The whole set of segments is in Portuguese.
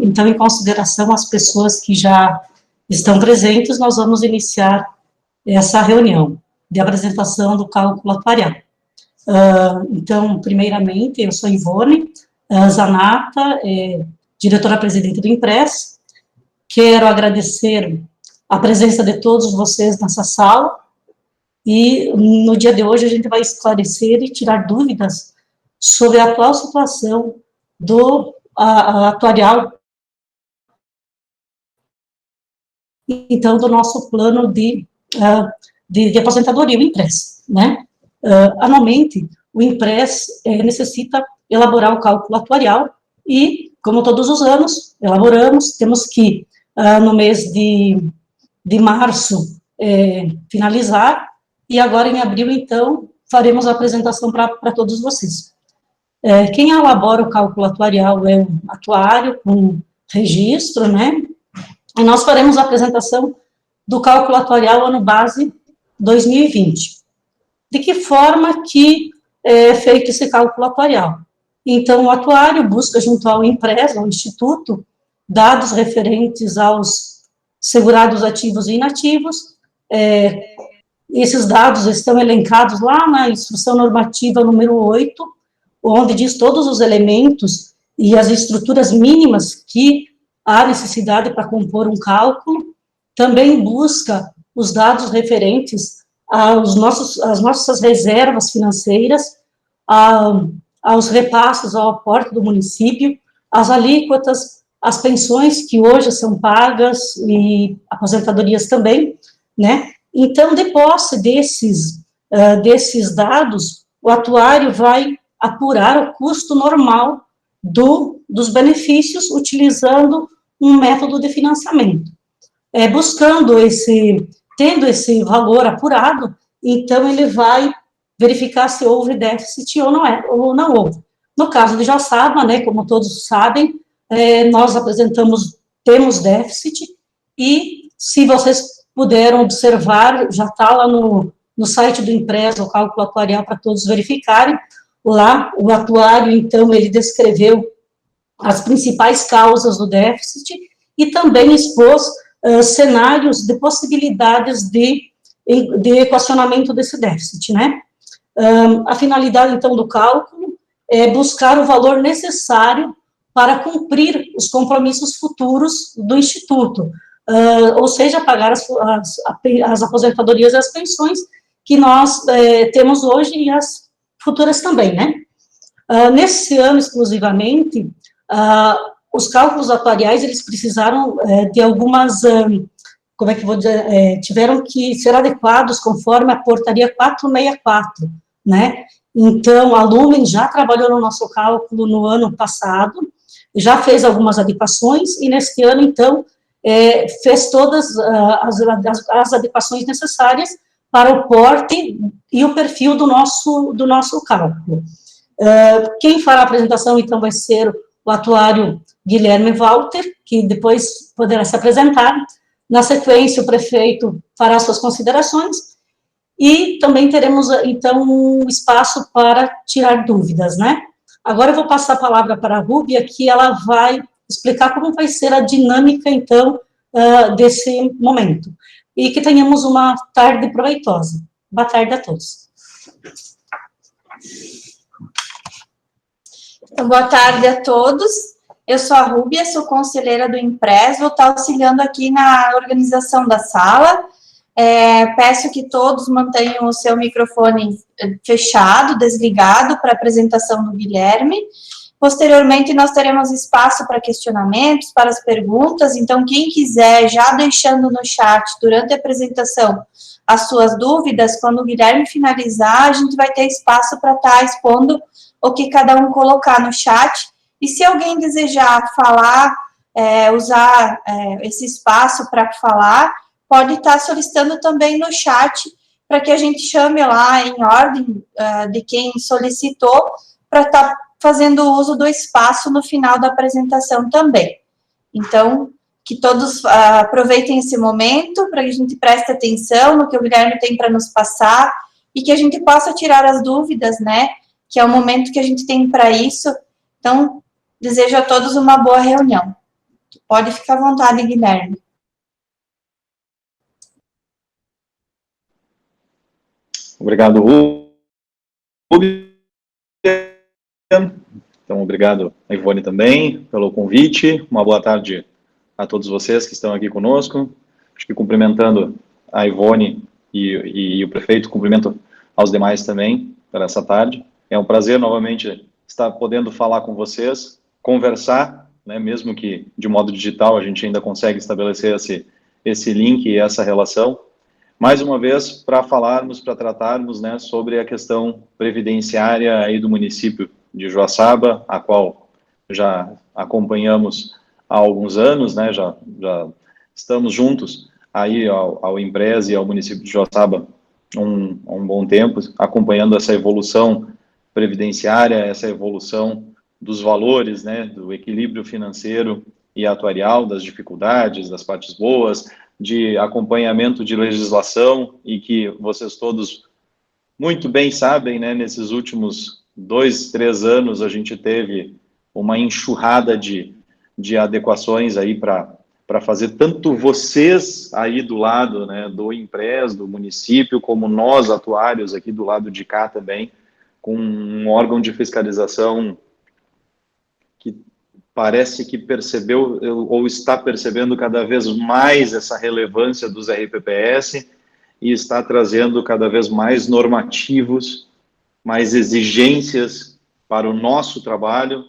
Então, em consideração às pessoas que já estão presentes, nós vamos iniciar essa reunião de apresentação do cálculo atuarial. Então, primeiramente, eu sou Ivone Zanata, diretora-presidente do Impress. Quero agradecer a presença de todos vocês nessa sala, e no dia de hoje a gente vai esclarecer e tirar dúvidas sobre a atual situação do atuarial, então, do nosso plano de aposentadoria, o Impress, né? Anualmente, o Impress necessita elaborar o cálculo atuarial e, como todos os anos, elaboramos, temos que, no mês de março, finalizar, e agora, em abril, então, faremos a apresentação para todos vocês. Quem elabora o cálculo atuarial é o atuário, com registro, né? E nós faremos a apresentação do cálculo atuarial ano base 2020. De que forma que é feito esse cálculo atuarial? Então, o atuário busca, junto ao Impress, ao Instituto, dados referentes aos segurados ativos e inativos. Esses dados estão elencados lá na instrução normativa número 8, onde diz todos os elementos e as estruturas mínimas que há necessidade para compor um cálculo. Também busca os dados referentes às nossas reservas financeiras, aos repasses ao aporte do município, as alíquotas, as pensões que hoje são pagas e aposentadorias também, né? Então, de posse desses dados, o atuário vai apurar o custo normal dos benefícios utilizando um método de financiamento. Tendo esse valor apurado, então ele vai verificar se houve déficit ou não houve. No caso de Joaçaba, né, como todos sabem, nós temos déficit, e se vocês puderam observar, já está lá no site do Impress, o cálculo atuarial, para todos verificarem. Lá, o atuário, então, ele descreveu as principais causas do déficit e também expôs cenários de possibilidades de equacionamento desse déficit, né? A finalidade, então, do cálculo é buscar o valor necessário para cumprir os compromissos futuros do Instituto, ou seja, pagar as aposentadorias e as pensões que nós temos hoje e as futuras também, né? Nesse ano, exclusivamente, os cálculos atuariais, eles precisaram de algumas, como é que eu vou dizer, tiveram que ser adequados conforme a portaria 464, né? Então, a Lumen já trabalhou no nosso cálculo no ano passado, já fez algumas adequações, e neste ano, então, fez todas as adequações necessárias para o porte e o perfil do nosso cálculo. Quem fará a apresentação, então, vai ser o atuário Guilherme Walter, que depois poderá se apresentar. Na sequência, o prefeito fará suas considerações, e também teremos, então, um espaço para tirar dúvidas, né? Agora eu vou passar a palavra para a Rúbia, que ela vai explicar como vai ser a dinâmica, então, desse momento. E que tenhamos uma tarde proveitosa. Boa tarde a todos. Então, boa tarde a todos. Eu sou a Rúbia, sou conselheira do Impress, vou estar auxiliando aqui na organização da sala. Peço que todos mantenham o seu microfone fechado, desligado, para a apresentação do Guilherme. Posteriormente, nós teremos espaço para questionamentos, para as perguntas, então, quem quiser, já deixando no chat, durante a apresentação, as suas dúvidas, quando o Guilherme finalizar, a gente vai ter espaço para estar expondo o que cada um colocar no chat. E se alguém desejar falar, usar esse espaço para falar, pode estar solicitando também no chat, para que a gente chame lá em ordem de quem solicitou, para estar fazendo uso do espaço no final da apresentação também. Então, que todos aproveitem esse momento, para que a gente preste atenção no que o Guilherme tem para nos passar, e que a gente possa tirar as dúvidas, né, que é o momento que a gente tem para isso. Então, Desejo a todos uma boa reunião. Pode ficar à vontade, Guilherme. Obrigado, Rubem. Então, obrigado a Ivone também pelo convite. Uma boa tarde a todos vocês que estão aqui conosco. Acho que cumprimentando a Ivone e o prefeito, cumprimento aos demais também por essa tarde. É um prazer novamente estar podendo falar com vocês, conversar, né, mesmo que de modo digital a gente ainda consegue estabelecer esse link e essa relação. Mais uma vez, para falarmos, para tratarmos, né, sobre a questão previdenciária aí do município de Joaçaba, a qual já acompanhamos há alguns anos, né, já estamos juntos aí ao Impresa e ao município de Joaçaba há um bom tempo, acompanhando essa evolução previdenciária, essa evolução dos valores, né, do equilíbrio financeiro e atuarial, das dificuldades, das partes boas, de acompanhamento de legislação, e que vocês todos muito bem sabem, né, nesses últimos 2, 3 anos a gente teve uma enxurrada de adequações aí para fazer tanto vocês aí do lado, né, do Impresa, do município, como nós atuários aqui do lado de cá também, com um órgão de fiscalização que parece que percebeu ou está percebendo cada vez mais essa relevância dos RPPS e está trazendo cada vez mais normativos, mais exigências para o nosso trabalho,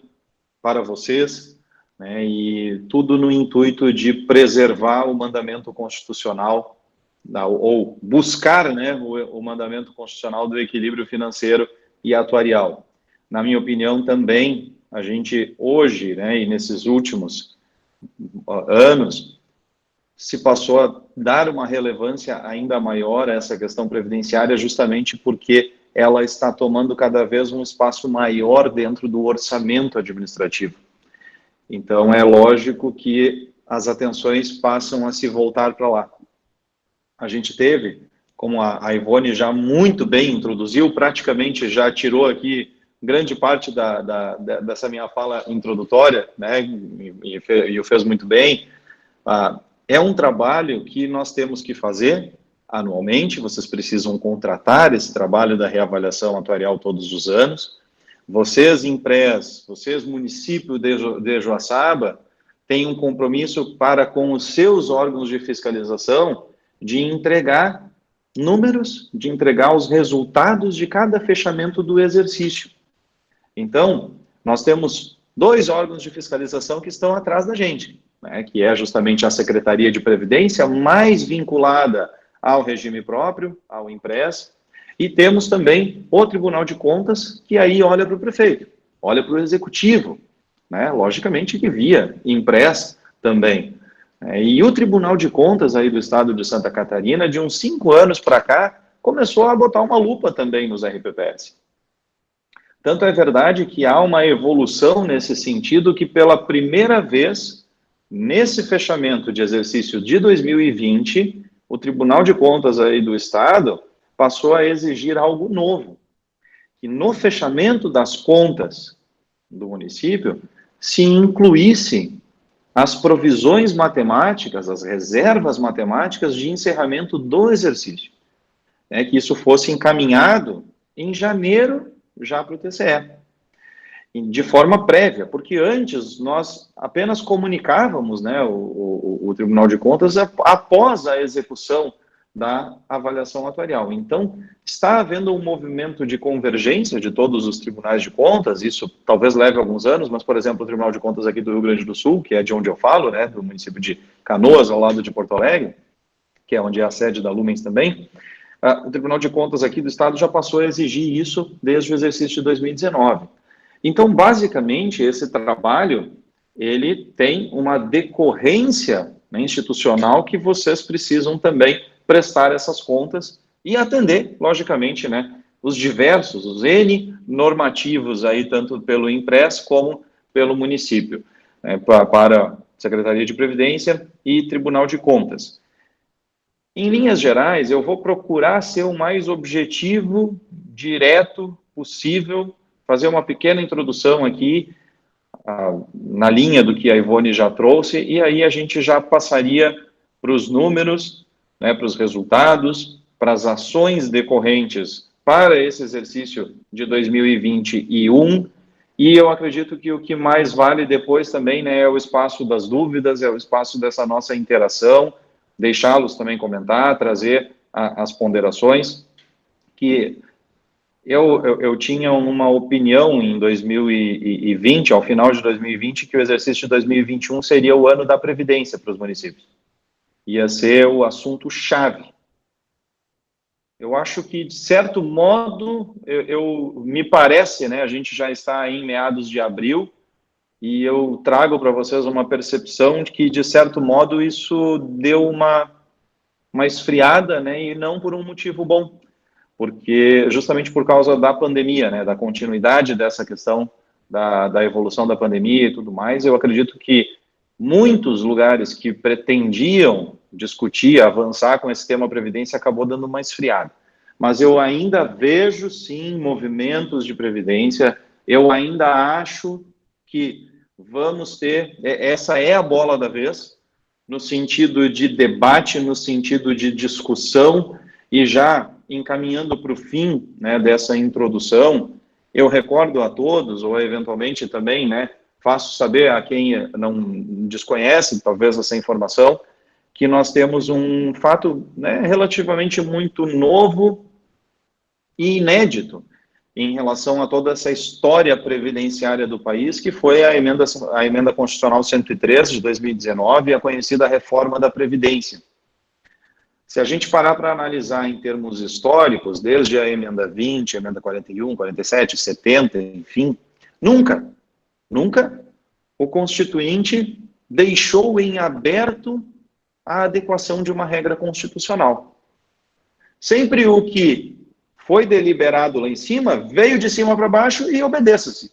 para vocês, né, e tudo no intuito de preservar o mandamento constitucional, ou buscar, né, o mandamento constitucional do equilíbrio financeiro e atuarial. Na minha opinião, também, a gente hoje, né, e nesses últimos anos, se passou a dar uma relevância ainda maior a essa questão previdenciária, justamente porque ela está tomando cada vez um espaço maior dentro do orçamento administrativo. Então, é lógico que as atenções passam a se voltar para lá. A gente teve, como a Ivone já muito bem introduziu, praticamente já tirou aqui grande parte dessa minha fala introdutória, né, e o fez muito bem. É um trabalho que nós temos que fazer anualmente, vocês precisam contratar esse trabalho da reavaliação atuarial todos os anos. Vocês, Impresa, vocês, município de Joaçaba, têm um compromisso para com os seus órgãos de fiscalização de entregar números, de entregar os resultados de cada fechamento do exercício. Então, nós temos 2 órgãos de fiscalização que estão atrás da gente, né, que é justamente a Secretaria de Previdência, mais vinculada ao regime próprio, ao Impresa, e temos também o Tribunal de Contas, que aí olha para o prefeito, olha para o executivo, né, logicamente que via Impresa também. E o Tribunal de Contas aí do estado de Santa Catarina, de uns 5 anos para cá, começou a botar uma lupa também nos RPPS. Tanto é verdade que há uma evolução nesse sentido que, pela primeira vez, nesse fechamento de exercício de 2020, o Tribunal de Contas aí do Estado passou a exigir algo novo, que no fechamento das contas do município se incluísse as provisões matemáticas, as reservas matemáticas de encerramento do exercício, né, que isso fosse encaminhado em janeiro já para o TCE, de forma prévia, porque antes nós apenas comunicávamos, né, o Tribunal de Contas após a execução da avaliação atuarial. Então, está havendo um movimento de convergência de todos os tribunais de contas, isso talvez leve alguns anos, mas, por exemplo, o Tribunal de Contas aqui do Rio Grande do Sul, que é de onde eu falo, né, do município de Canoas, ao lado de Porto Alegre, que é onde é a sede da Lumens também, o Tribunal de Contas aqui do Estado já passou a exigir isso desde o exercício de 2019. Então, basicamente, esse trabalho, ele tem uma decorrência, né, institucional que vocês precisam também prestar essas contas e atender, logicamente, né, os diversos, os N normativos aí, tanto pelo Impresa como pelo município, né, para Secretaria de Previdência e Tribunal de Contas. Em linhas gerais, eu vou procurar ser o mais objetivo, direto possível, fazer uma pequena introdução aqui, na linha do que a Ivone já trouxe, e aí a gente já passaria para os números, né, para os resultados, para as ações decorrentes para esse exercício de 2021, e eu acredito que o que mais vale depois também, né, é o espaço das dúvidas, é o espaço dessa nossa interação, deixá-los também comentar, trazer as ponderações, que eu tinha uma opinião em 2020, ao final de 2020, que o exercício de 2021 seria o ano da Previdência para os municípios. Ia ser o assunto-chave. Eu acho que, de certo modo, me parece, né, a gente já está em meados de abril, e eu trago para vocês uma percepção de que, de certo modo, isso deu uma esfriada, né, e não por um motivo bom, porque justamente por causa da pandemia, né, da continuidade dessa questão da evolução da pandemia e tudo mais, eu acredito que muitos lugares que pretendiam discutir, avançar com esse tema Previdência, acabou dando uma esfriada. Mas eu ainda vejo, sim, movimentos de Previdência, eu ainda acho que vamos ter, essa é a bola da vez, no sentido de debate, no sentido de discussão, e já encaminhando para o fim, né, dessa introdução, eu recordo a todos, ou eventualmente também, né, faço saber a quem não desconhece, talvez, essa informação, que nós temos um fato, né, relativamente muito novo e inédito em relação a toda essa história previdenciária do país, que foi a emenda constitucional 103 de 2019, a conhecida reforma da Previdência. Se a gente parar para analisar em termos históricos, desde a emenda 20, a emenda 41, 47, 70, enfim, nunca o Constituinte deixou em aberto a adequação de uma regra constitucional. Sempre o que foi deliberado lá em cima, veio de cima para baixo e obedeça-se.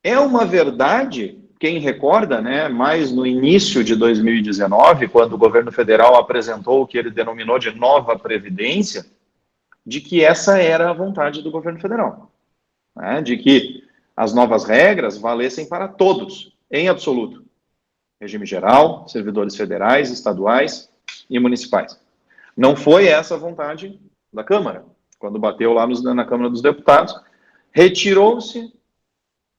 É uma verdade, quem recorda, né, mais no início de 2019, quando o governo federal apresentou o que ele denominou de nova Previdência, de que essa era a vontade do governo federal, né, de que as novas regras valessem para todos, em absoluto. Regime geral, servidores federais, estaduais e municipais. Não foi essa a vontade da Câmara. Quando bateu lá na Câmara dos Deputados, retirou-se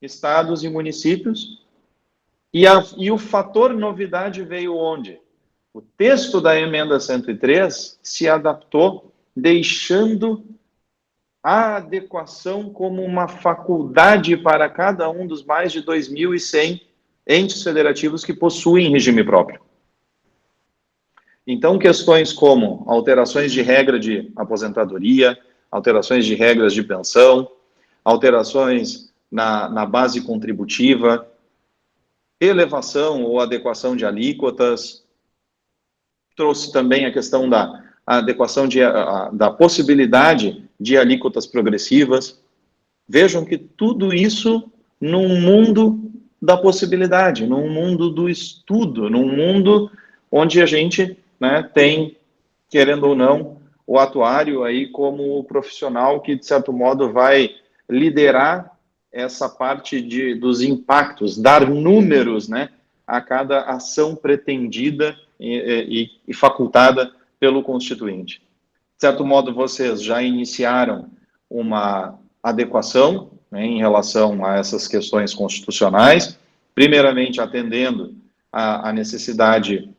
estados e municípios, e o fator novidade veio onde? O texto da emenda 103 se adaptou, deixando a adequação como uma faculdade para cada um dos mais de 2.100 entes federativos que possuem regime próprio. Então, questões como alterações de regra de aposentadoria, alterações de regras de pensão, alterações na base contributiva, elevação ou adequação de alíquotas, trouxe também a questão da adequação da possibilidade de alíquotas progressivas. Vejam que tudo isso num mundo da possibilidade, num mundo do estudo, num mundo onde a gente, né, tem, querendo ou não, o atuário aí como profissional que, de certo modo, vai liderar essa parte dos impactos, dar números, né, a cada ação pretendida e facultada pelo Constituinte. De certo modo, vocês já iniciaram uma adequação, né, em relação a essas questões constitucionais, primeiramente atendendo à necessidade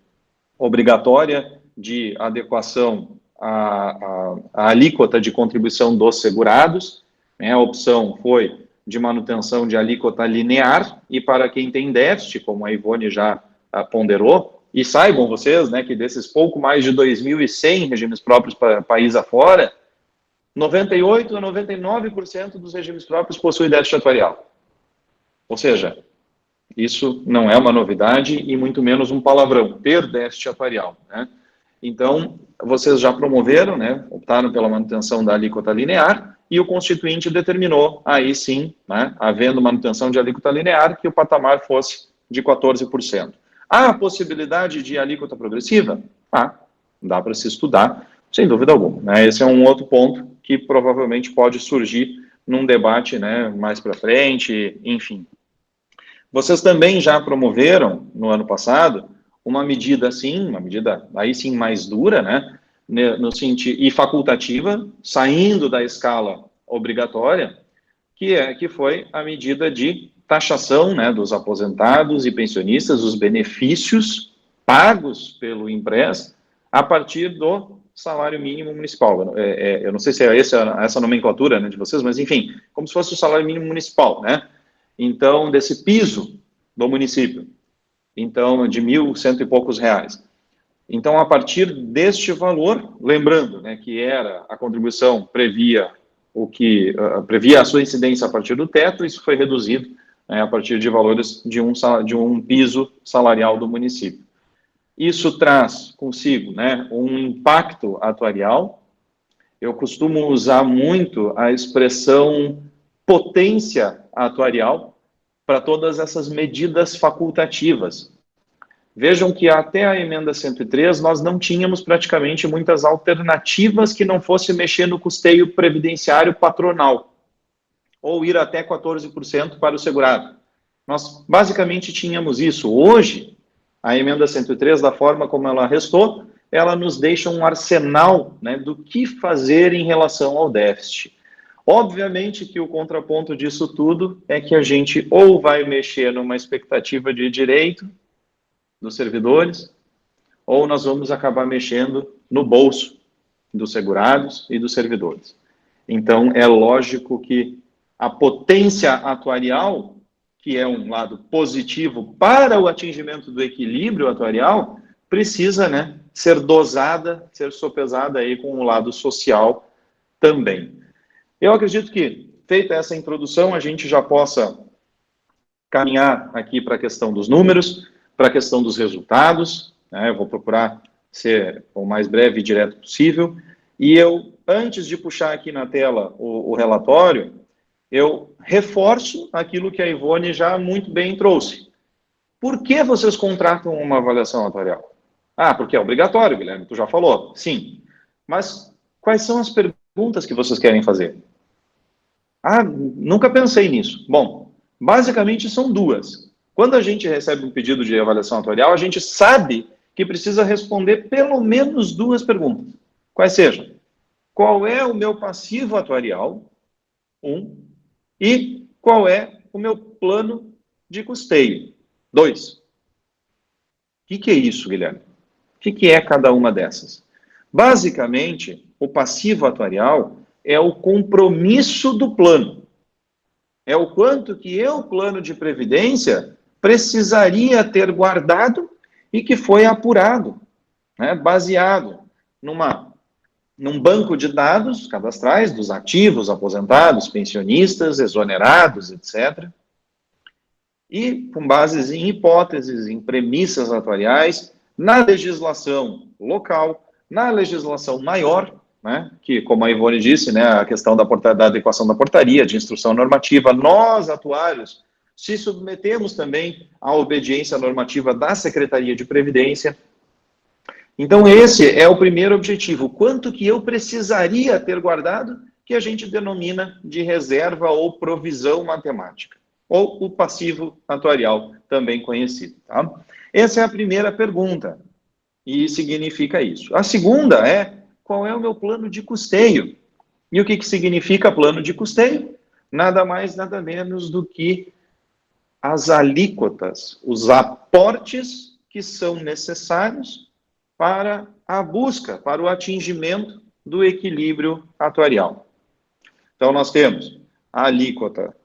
obrigatória de adequação à alíquota de contribuição dos segurados, né, a opção foi de manutenção de alíquota linear, e para quem tem déficit, como a Ivone já ponderou, e saibam vocês, né, que desses pouco mais de 2.100 regimes próprios para país afora, 98% a 99% dos regimes próprios possuem déficit atuarial. Ou seja, isso não é uma novidade e muito menos um palavrão, ter déficit atuarial, né? Então, vocês já promoveram, né, optaram pela manutenção da alíquota linear, e o Constituinte determinou, aí sim, né, havendo manutenção de alíquota linear, que o patamar fosse de 14%. Há a possibilidade de alíquota progressiva? Dá para se estudar, sem dúvida alguma, né? Esse é um outro ponto que provavelmente pode surgir num debate, né, mais para frente, enfim. Vocês também já promoveram, no ano passado, uma medida aí sim mais dura, né, no sentido, e facultativa, saindo da escala obrigatória, que foi a medida de taxação, né, dos aposentados e pensionistas, os benefícios pagos pelo INPRES a partir do salário mínimo municipal. Eu não sei se é essa nomenclatura, né, de vocês, mas enfim, como se fosse o salário mínimo municipal, né? Então, desse piso do município, então, de 1.100 e poucos reais. Então, a partir deste valor, lembrando, né, que a contribuição previa a sua incidência a partir do teto, isso foi reduzido, né, a partir de valores de um piso salarial do município. Isso traz consigo, né, um impacto atuarial. Eu costumo usar muito a expressão potência atuarial para todas essas medidas facultativas. Vejam que até a emenda 103 nós não tínhamos praticamente muitas alternativas que não fosse mexer no custeio previdenciário patronal, ou ir até 14% para o segurado. Nós basicamente tínhamos isso. Hoje, a emenda 103, da forma como ela restou, ela nos deixa um arsenal, né, do que fazer em relação ao déficit. Obviamente que o contraponto disso tudo é que a gente ou vai mexer numa expectativa de direito dos servidores, ou nós vamos acabar mexendo no bolso dos segurados e dos servidores. Então, é lógico que a potência atuarial, que é um lado positivo para o atingimento do equilíbrio atuarial, precisa, né, ser dosada, ser sopesada aí com o lado social também. Eu acredito que, feita essa introdução, a gente já possa caminhar aqui para a questão dos números, para a questão dos resultados, né? Eu vou procurar ser o mais breve e direto possível. E eu, antes de puxar aqui na tela o relatório, eu reforço aquilo que a Ivone já muito bem trouxe. Por que vocês contratam uma avaliação atuarial? Ah, porque é obrigatório, Guilherme, tu já falou. Sim. Mas quais são as perguntas que vocês querem fazer? Ah, nunca pensei nisso. Bom, basicamente são duas. Quando a gente recebe um pedido de avaliação atuarial, a gente sabe que precisa responder pelo menos duas perguntas. Quais sejam? Qual é o meu passivo atuarial? E qual é o meu plano de custeio? 2. O que é isso, Guilherme? O que é cada uma dessas? Basicamente, o passivo atuarial é o compromisso do plano. É o quanto que eu, plano de previdência, precisaria ter guardado e que foi apurado, né, baseado num banco de dados cadastrais dos ativos, aposentados, pensionistas, exonerados, etc. E com bases em hipóteses, em premissas atuariais, na legislação local, na legislação maior, né, que, como a Ivone disse, né, a questão da adequação da portaria, de instrução normativa, nós, atuários, se submetemos também à obediência normativa da Secretaria de Previdência. Então, esse é o primeiro objetivo. Quanto que eu precisaria ter guardado, que a gente denomina de reserva ou provisão matemática, ou o passivo atuarial, também conhecido. Tá? Essa é a primeira pergunta, e significa isso. A segunda é, qual é o meu plano de custeio? E o que significa plano de custeio? Nada mais, nada menos do que as alíquotas, os aportes que são necessários para a busca, para o atingimento do equilíbrio atuarial. Então, nós temos a alíquota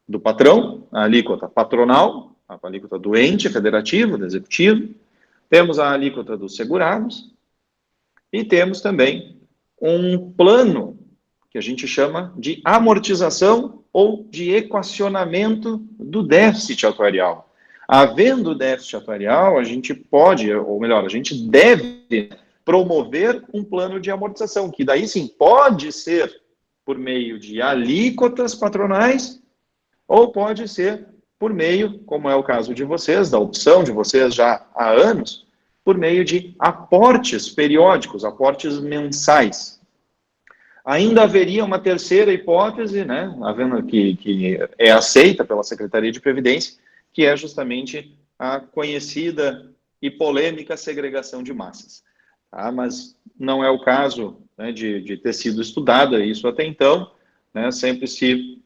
do patrão, a alíquota patronal, a alíquota do ente federativo, do executivo, temos a alíquota dos segurados e temos também um plano que a gente chama de amortização ou de equacionamento do déficit atuarial. Havendo déficit atuarial, a gente pode, ou melhor, a gente deve promover um plano de amortização, que daí sim pode ser por meio de alíquotas patronais, ou pode ser por meio, como é o caso de vocês, da opção de vocês já há anos, por meio de aportes periódicos, aportes mensais. Ainda haveria uma terceira hipótese, né, havendo que é aceita pela Secretaria de Previdência, que é justamente a conhecida e polêmica segregação de massas. Tá? Mas não é o caso, né, de ter sido estudada isso até então, né, sempre se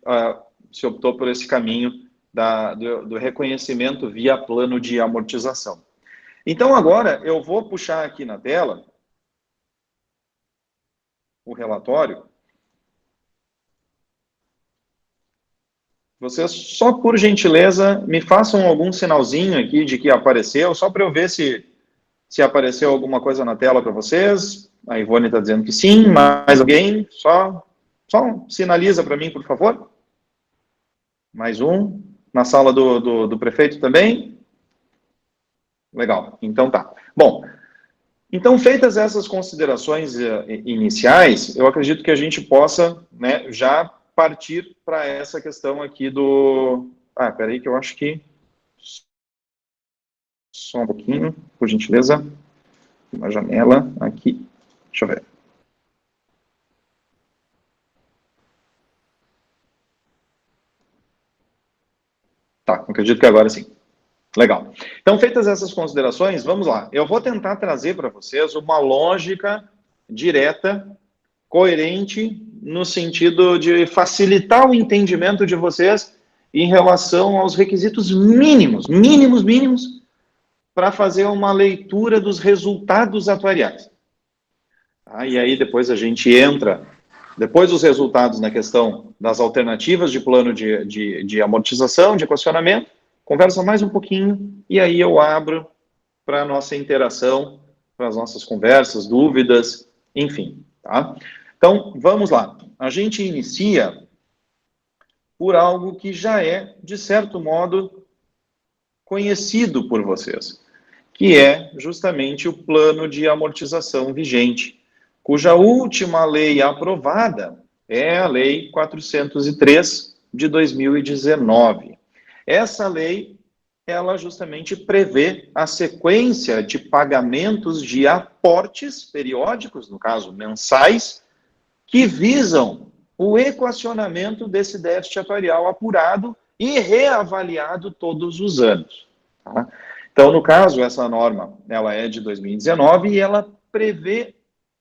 optou por esse caminho do reconhecimento via plano de amortização. Então, agora, eu vou puxar aqui na tela o relatório. Vocês, só por gentileza, me façam algum sinalzinho aqui de que apareceu, só para eu ver se apareceu alguma coisa na tela para vocês. A Ivone está dizendo que sim, mais alguém? Só sinaliza para mim, por favor. Mais um. Na sala do prefeito também? Legal, então tá. Bom, então, feitas essas considerações iniciais, eu acredito que a gente possa, né, já partir para essa questão aqui do... peraí que eu acho que... Só um pouquinho, por gentileza. Uma janela aqui. Deixa eu ver. Tá, acredito que agora sim. Legal. Então, feitas essas considerações, vamos lá. Eu vou tentar trazer para vocês uma lógica direta, coerente, no sentido de facilitar o entendimento de vocês em relação aos requisitos mínimos, para fazer uma leitura dos resultados atuariais. E aí depois a gente entra, depois dos resultados na questão das alternativas de plano de amortização, de equacionamento, conversa mais um pouquinho e aí eu abro para a nossa interação, para as nossas conversas, dúvidas, enfim, tá? Então, vamos lá. A gente inicia por algo que já é, de certo modo, conhecido por vocês, que é justamente o plano de amortização vigente, cuja última lei aprovada é a Lei 403 de 2019. Essa lei, ela justamente prevê a sequência de pagamentos de aportes periódicos, no caso mensais, que visam o equacionamento desse déficit atuarial apurado e reavaliado todos os anos. Tá? Então, no caso, essa norma, ela é de 2019 e ela prevê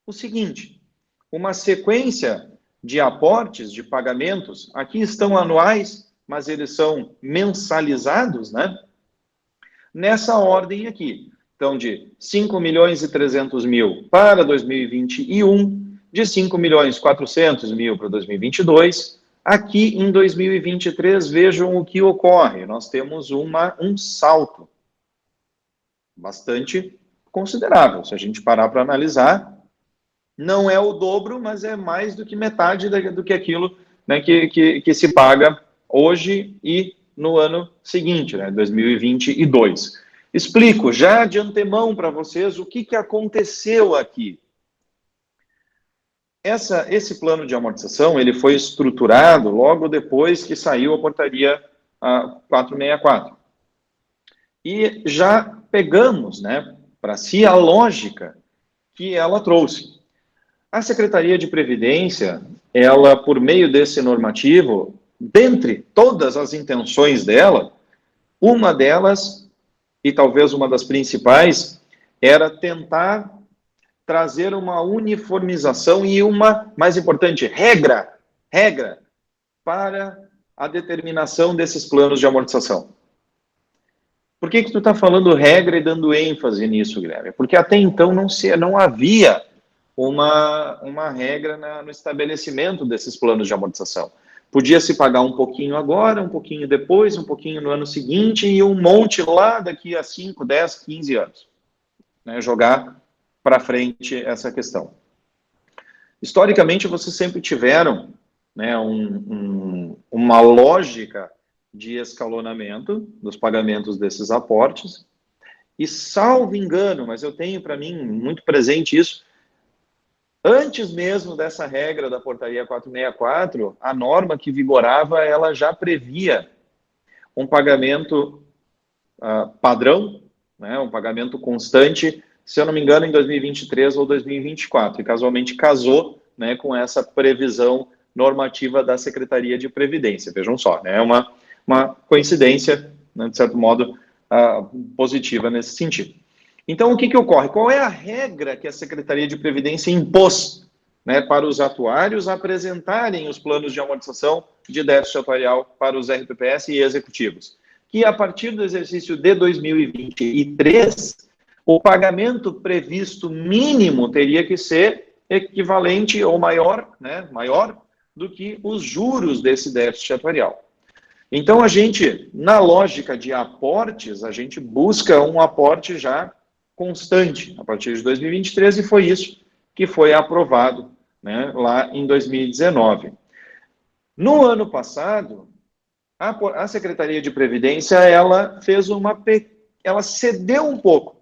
o seguinte, uma sequência de aportes, de pagamentos, aqui estão anuais, mas eles são mensalizados, né? Nessa ordem aqui. Então, de 5.300.000 para 2021, de 5.400.000 para 2022. Aqui em 2023, vejam o que ocorre. Nós temos um salto bastante considerável. Se a gente parar para analisar, não é o dobro, mas é mais do que metade do que aquilo, né, que se paga hoje e no ano seguinte, né, 2022. Explico já de antemão para vocês o que aconteceu aqui. Esse plano de amortização, ele foi estruturado logo depois que saiu a portaria 464. E já pegamos, né, para si a lógica que ela trouxe. A Secretaria de Previdência, ela, por meio desse normativo, dentre todas as intenções dela, uma delas, e talvez uma das principais, era tentar trazer uma uniformização e uma, mais importante, regra para a determinação desses planos de amortização. Por que tu está falando regra e dando ênfase nisso, Guilherme? Porque até então não havia uma regra no estabelecimento desses planos de amortização. Podia se pagar um pouquinho agora, um pouquinho depois, um pouquinho no ano seguinte e um monte lá daqui a 5, 10, 15 anos. Né, jogar para frente essa questão. Historicamente, vocês sempre tiveram, né, uma lógica de escalonamento dos pagamentos desses aportes, e salvo engano, mas eu tenho para mim muito presente isso, antes mesmo dessa regra da portaria 464, a norma que vigorava, ela já previa um pagamento padrão, né, um pagamento constante, se eu não me engano, em 2023 ou 2024, e casualmente casou né, com essa previsão normativa da Secretaria de Previdência. Vejam só, né, é uma coincidência, né, de certo modo, positiva nesse sentido. Então, o que ocorre? Qual é a regra que a Secretaria de Previdência impôs, né, para os atuários apresentarem os planos de amortização de déficit atuarial para os RPPS e executivos? Que a partir do exercício de 2023, o pagamento previsto mínimo teria que ser equivalente ou maior, né, maior do que os juros desse déficit atuarial. Então, a gente, na lógica de aportes, a gente busca um aporte já constante a partir de 2023, e foi isso que foi aprovado, né, lá em 2019. No ano passado, a Secretaria de Previdência, ela cedeu um pouco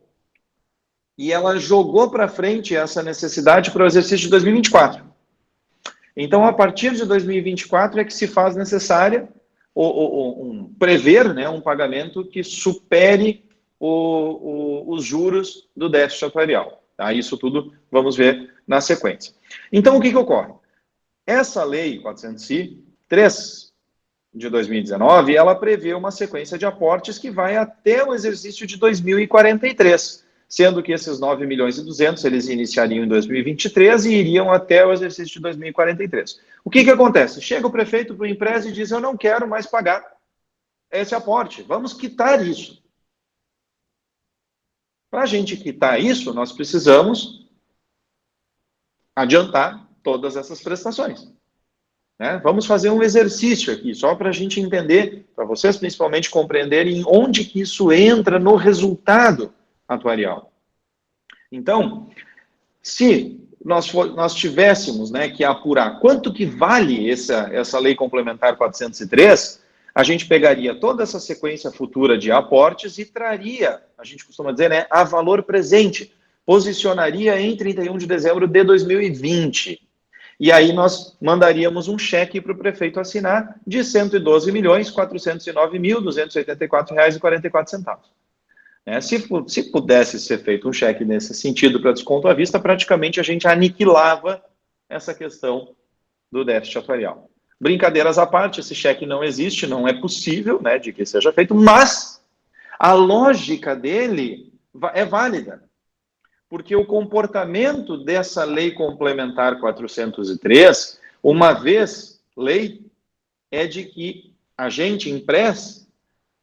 e ela jogou para frente essa necessidade para o exercício de 2024. Então, a partir de 2024 é que se faz necessária prever, né, um pagamento que supere os juros do déficit atuarial. Tá? Isso tudo vamos ver na sequência. Então, o que ocorre? Essa lei 403 de 2019, ela prevê uma sequência de aportes que vai até o exercício de 2043, sendo que esses 9 milhões e 200 eles iniciariam em 2023 e iriam até o exercício de 2043. O que acontece? Chega o prefeito para o Impresa e diz: eu não quero mais pagar esse aporte, vamos quitar isso. Para a gente quitar isso, nós precisamos adiantar todas essas prestações. Né? Vamos fazer um exercício aqui, só para a gente entender, para vocês principalmente compreenderem onde que isso entra no resultado atuarial. Então, se nós tivéssemos, né, que apurar quanto que vale essa lei complementar 403, a gente pegaria toda essa sequência futura de aportes e traria, a gente costuma dizer, né, a valor presente, posicionaria em 31 de dezembro de 2020. E aí nós mandaríamos um cheque para o prefeito assinar de R$ 112.409.284,44. Se pudesse ser feito um cheque nesse sentido para desconto à vista, praticamente a gente aniquilava essa questão do déficit atuarial. Brincadeiras à parte, esse cheque não existe, não é possível, né, de que seja feito, mas a lógica dele é válida, porque o comportamento dessa lei complementar 403, uma vez lei, é de que a gente, Impress,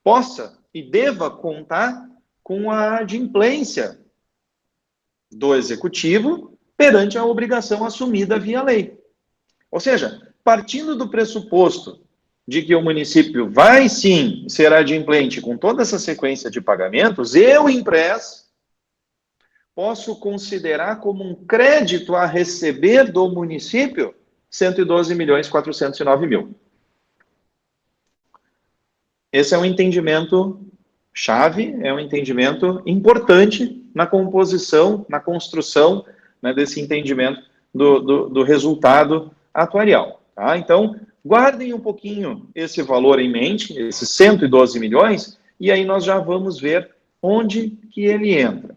possa e deva contar com a adimplência do executivo perante a obrigação assumida via lei. Ou seja, partindo do pressuposto de que o município vai sim ser adimplente com toda essa sequência de pagamentos, eu, Impress, posso considerar como um crédito a receber do município 112.409.000. Esse é um entendimento chave, é um entendimento importante na composição, na construção, né, desse entendimento do resultado atuarial. Tá? Então, guardem um pouquinho esse valor em mente, esses 112 milhões, e aí nós já vamos ver onde que ele entra.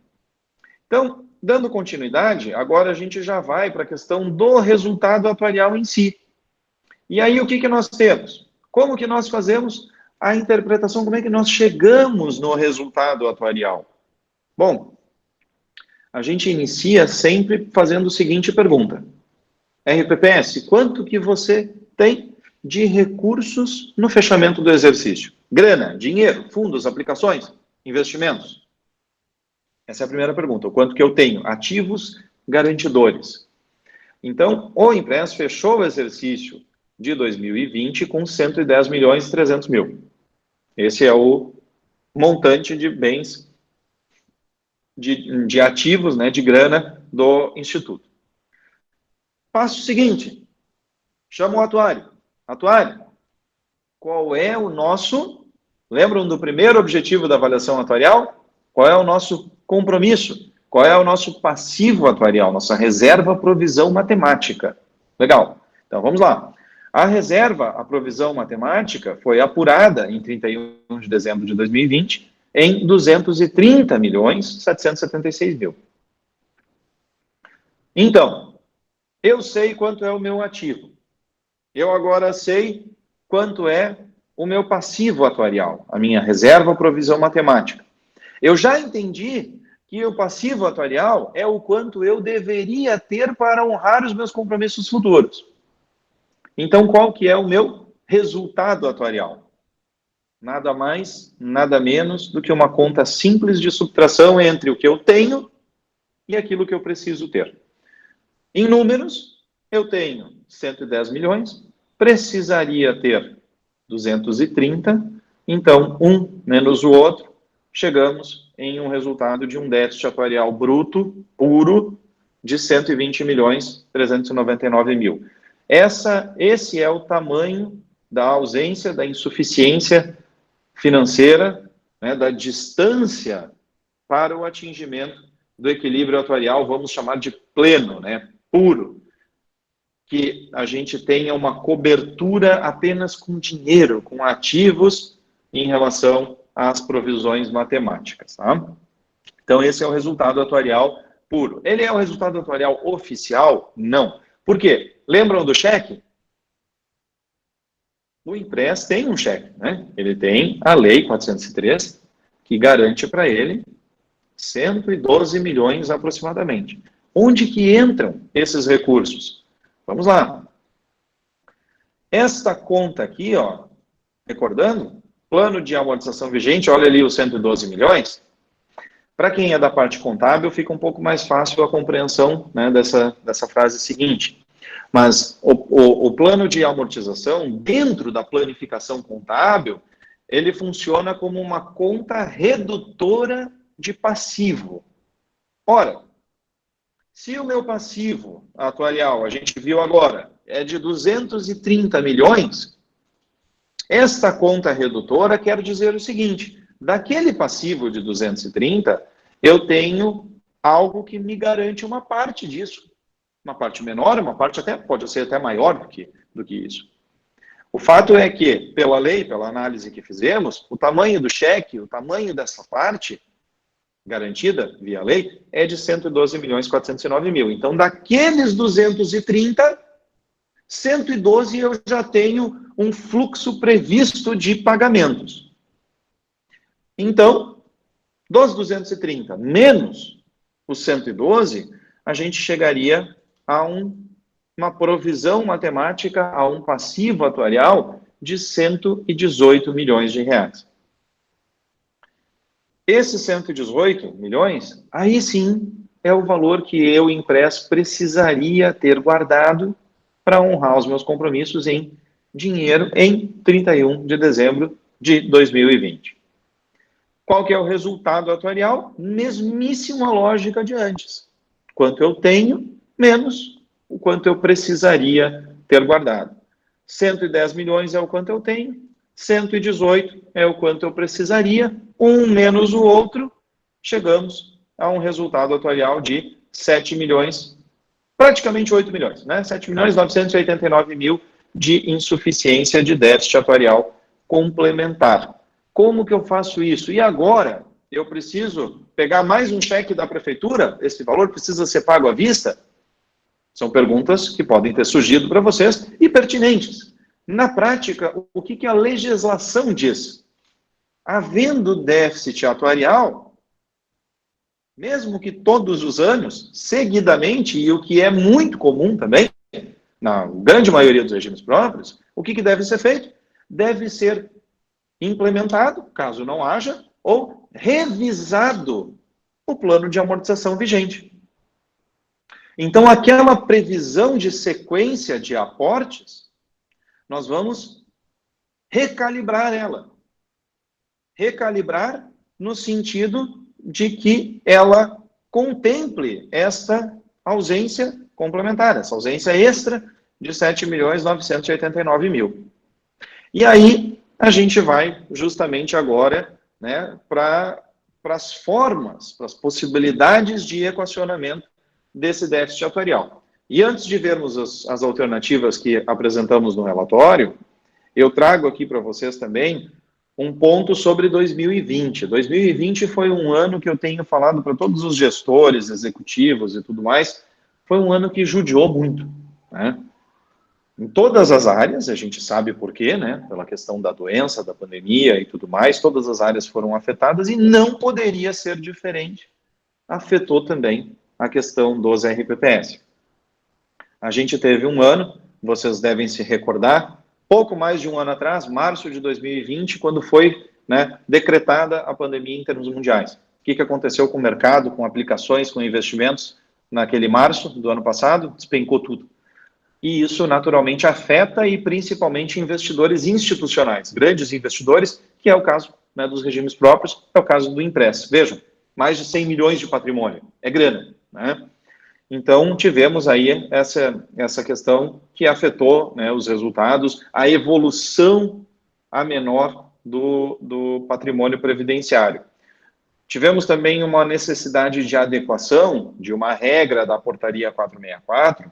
Então, dando continuidade, agora a gente já vai para a questão do resultado atuarial em si. E aí o que nós temos? Como que nós fazemos a interpretação, como é que nós chegamos no resultado atuarial? Bom, a gente inicia sempre fazendo a seguinte pergunta. RPPS, quanto que você tem de recursos no fechamento do exercício? Grana, dinheiro, fundos, aplicações, investimentos? Essa é a primeira pergunta. O quanto que eu tenho? Ativos garantidores. Então, o Impress fechou o exercício de 2020 com 110.300.000. Esse é o montante de bens, de ativos, né, de grana do Instituto. Passo seguinte. Chama o atuário. Atuário, qual é o nosso... Lembram do primeiro objetivo da avaliação atuarial? Qual é o nosso compromisso? Qual é o nosso passivo atuarial? Nossa reserva provisão matemática. Legal. Então, vamos lá. A reserva, a provisão matemática, foi apurada em 31 de dezembro de 2020 em 230.776.000. Então, Eu sei quanto é o meu ativo. Eu agora sei quanto é o meu passivo atuarial, a minha reserva ou provisão matemática. Eu já entendi que o passivo atuarial é o quanto eu deveria ter para honrar os meus compromissos futuros. Então, qual que é o meu resultado atuarial? Nada mais, nada menos do que uma conta simples de subtração entre o que eu tenho e aquilo que eu preciso ter. Em números, eu tenho 110 milhões, precisaria ter 230, então um menos o outro, chegamos em um resultado de um déficit atuarial bruto, puro, de 120 milhões 399 mil. Esse é o tamanho da ausência, da insuficiência financeira, né, da distância para o atingimento do equilíbrio atuarial, vamos chamar de pleno, né, puro, que a gente tenha uma cobertura apenas com dinheiro, com ativos em relação às provisões matemáticas, tá? Então, esse é o resultado atuarial puro. Ele é o resultado atuarial oficial? Não. Por quê? Lembram do cheque? O Impress tem um cheque, né? Ele tem a Lei 403, que garante para ele 112 milhões aproximadamente. Onde que entram esses recursos? Vamos lá. Esta conta aqui, ó, recordando, plano de amortização vigente, olha ali os 112 milhões. Para quem é da parte contábil, fica um pouco mais fácil a compreensão, né, dessa frase seguinte. Mas o plano de amortização, dentro da planificação contábil, ele funciona como uma conta redutora de passivo. Ora, se o meu passivo atuarial, a gente viu agora, é de 230 milhões, esta conta redutora quer dizer o seguinte: daquele passivo de 230, eu tenho algo que me garante uma parte disso. Uma parte menor, uma parte até pode ser até maior do que isso. O fato é que, pela lei, pela análise que fizemos, o tamanho do cheque, o tamanho dessa parte garantida via lei, é de 112 milhões 409 mil. Então, daqueles 230, 112 eu já tenho um fluxo previsto de pagamentos. Então, dos 230 menos os 112, a gente chegaria a uma provisão matemática, a um passivo atuarial de 118 milhões de reais. Esses 118 milhões, aí sim, é o valor que eu, Impress, precisaria ter guardado para honrar os meus compromissos em dinheiro em 31 de dezembro de 2020. Qual que é o resultado atuarial? Mesmíssima lógica de antes. Quanto eu tenho, menos o quanto eu precisaria ter guardado. 110 milhões é o quanto eu tenho, 118 é o quanto eu precisaria, um menos o outro, chegamos a um resultado atuarial de 7 milhões, praticamente 8 milhões, né? 7 milhões 989 mil de insuficiência de déficit atuarial complementar. Como que eu faço isso? E agora, eu preciso pegar mais um cheque da prefeitura? Esse valor precisa ser pago à vista? São perguntas que podem ter surgido para vocês e pertinentes. Na prática, o que a legislação diz? Havendo déficit atuarial, mesmo que todos os anos, seguidamente, e o que é muito comum também, na grande maioria dos regimes próprios, o que deve ser feito? Deve ser implementado, caso não haja, ou revisado o plano de amortização vigente. Então, aquela previsão de sequência de aportes, nós vamos recalibrar ela. Recalibrar no sentido de que ela contemple essa ausência complementar, essa ausência extra de 7 milhões 989 mil. E aí, a gente vai justamente agora, né, para as formas, para as possibilidades de equacionamento desse déficit atuarial. E antes de vermos as alternativas que apresentamos no relatório, eu trago aqui para vocês também um ponto sobre 2020. 2020 foi um ano que eu tenho falado para todos os gestores, executivos e tudo mais, foi um ano que judiou muito, né? Em todas as áreas, a gente sabe por quê, né? Pela questão da doença, da pandemia e tudo mais, todas as áreas foram afetadas e não poderia ser diferente. Afetou também a questão dos RPPS. A gente teve um ano, vocês devem se recordar, pouco mais de um ano atrás, março de 2020, quando foi, né, decretada a pandemia em termos mundiais. O que aconteceu com o mercado, com aplicações, com investimentos naquele março do ano passado? Despencou tudo. E isso, naturalmente, afeta e principalmente investidores institucionais, grandes investidores, que é o caso, né, dos regimes próprios, é o caso do Impress. Vejam, mais de 100 milhões de patrimônio, é grana, né? Então, tivemos aí essa questão que afetou, né, os resultados, a evolução a menor do patrimônio previdenciário. Tivemos também uma necessidade de adequação de uma regra da portaria 464,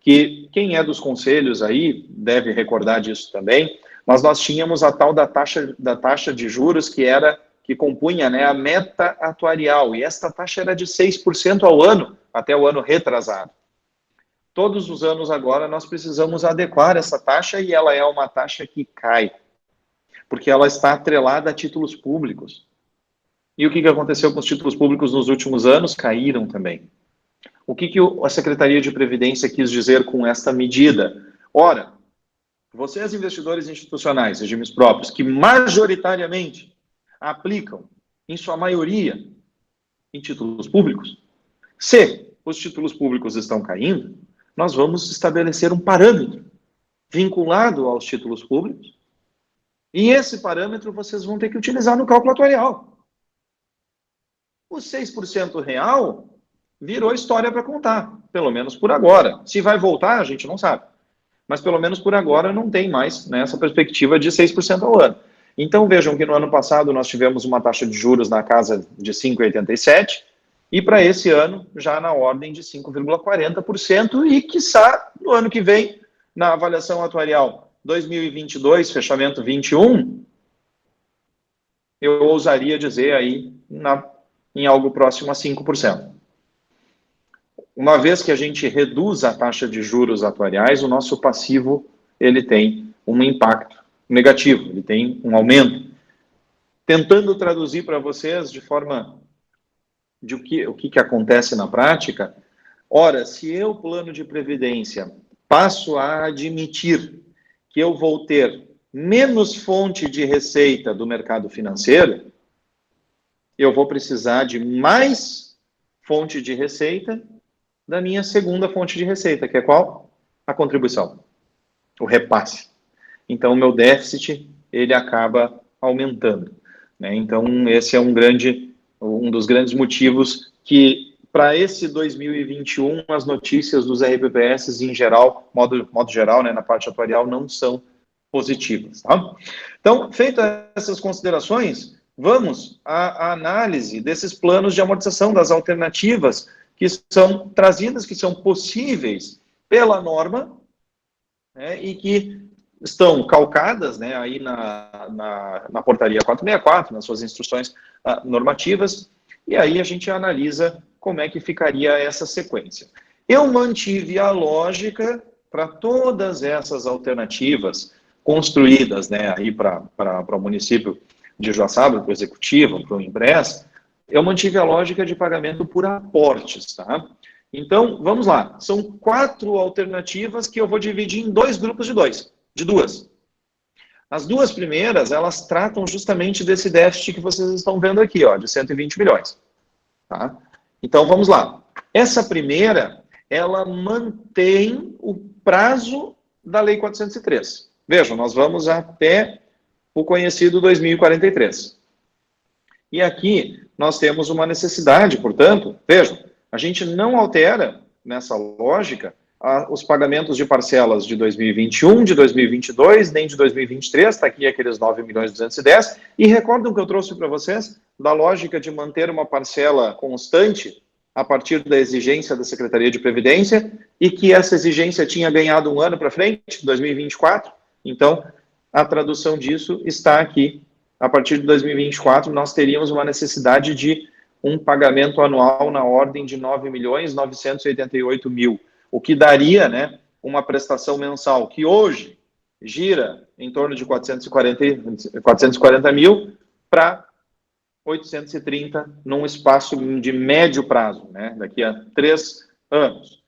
que quem é dos conselhos aí deve recordar disso também, mas nós tínhamos a tal da taxa de juros que compunha, né, a meta atuarial, e esta taxa era de 6% ao ano, até o ano retrasado. Todos os anos agora nós precisamos adequar essa taxa e ela é uma taxa que cai, porque ela está atrelada a títulos públicos. E o que aconteceu com os títulos públicos nos últimos anos? Caíram também. O que a Secretaria de Previdência quis dizer com esta medida? Ora, vocês investidores institucionais, regimes próprios, que majoritariamente aplicam, em sua maioria, em títulos públicos, se os títulos públicos estão caindo, nós vamos estabelecer um parâmetro vinculado aos títulos públicos, e esse parâmetro vocês vão ter que utilizar no cálculo atuarial. O 6% real virou história para contar, pelo menos por agora. Se vai voltar, a gente não sabe. Mas pelo menos por agora não tem mais, né, essa perspectiva de 6% ao ano. Então vejam que no ano passado nós tivemos uma taxa de juros na casa de 5,87% e para esse ano já na ordem de 5,40% e quiçá no ano que vem, na avaliação atuarial 2022, fechamento 21, eu ousaria dizer aí em algo próximo a 5%. Uma vez que a gente reduz a taxa de juros atuariais, o nosso passivo ele tem um impacto negativo, ele tem um aumento. Tentando traduzir para vocês de forma de o que acontece na prática, ora, se eu, plano de previdência, passo a admitir que eu vou ter menos fonte de receita do mercado financeiro, eu vou precisar de mais fonte de receita da minha segunda fonte de receita, que é qual? A contribuição, o repasse. Então, o meu déficit, ele acaba aumentando, né? Então, esse é um dos grandes motivos que, para esse 2021, as notícias dos RPPS, em geral, modo geral, né, na parte atuarial, não são positivas, tá? Então, feitas essas considerações, vamos à análise desses planos de amortização, das alternativas que são trazidas, que são possíveis pela norma, né, e que estão calcadas, né, aí na portaria 464, nas suas instruções normativas, e aí a gente analisa como é que ficaria essa sequência. Eu mantive a lógica para todas essas alternativas construídas, né, aí para o município de Joaçaba, para o executivo, para o Impress, eu mantive a lógica de pagamento por aportes, tá? Então, vamos lá. São 4 alternativas que eu vou dividir em 2 grupos de duas. As 2 primeiras, elas tratam justamente desse déficit que vocês estão vendo aqui, ó, de 120 milhões. Tá? Então, vamos lá. Essa primeira, ela mantém o prazo da Lei 403. Vejam, nós vamos até o conhecido 2043. E aqui nós temos uma necessidade, portanto, vejam, a gente não altera nessa lógica os pagamentos de parcelas de 2021, de 2022, nem de 2023, está aqui aqueles 9.210.000, e recordam que eu trouxe para vocês da lógica de manter uma parcela constante a partir da exigência da Secretaria de Previdência, e que essa exigência tinha ganhado um ano para frente, 2024, então a tradução disso está aqui. A partir de 2024, nós teríamos uma necessidade de um pagamento anual na ordem de 9.988.000, o que daria, né, uma prestação mensal que hoje gira em torno de 440 mil para 830 num espaço de médio prazo, né, daqui a 3 anos.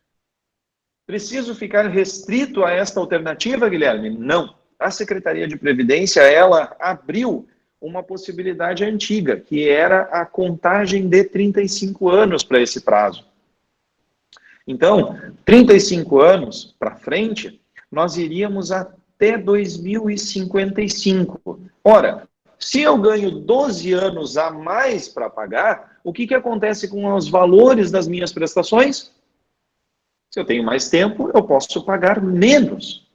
Preciso ficar restrito a esta alternativa, Guilherme? Não. A Secretaria de Previdência, ela abriu uma possibilidade antiga, que era a contagem de 35 anos para esse prazo. Então, 35 anos para frente, nós iríamos até 2055. Ora, se eu ganho 12 anos a mais para pagar, o que acontece com os valores das minhas prestações? Se eu tenho mais tempo, eu posso pagar menos,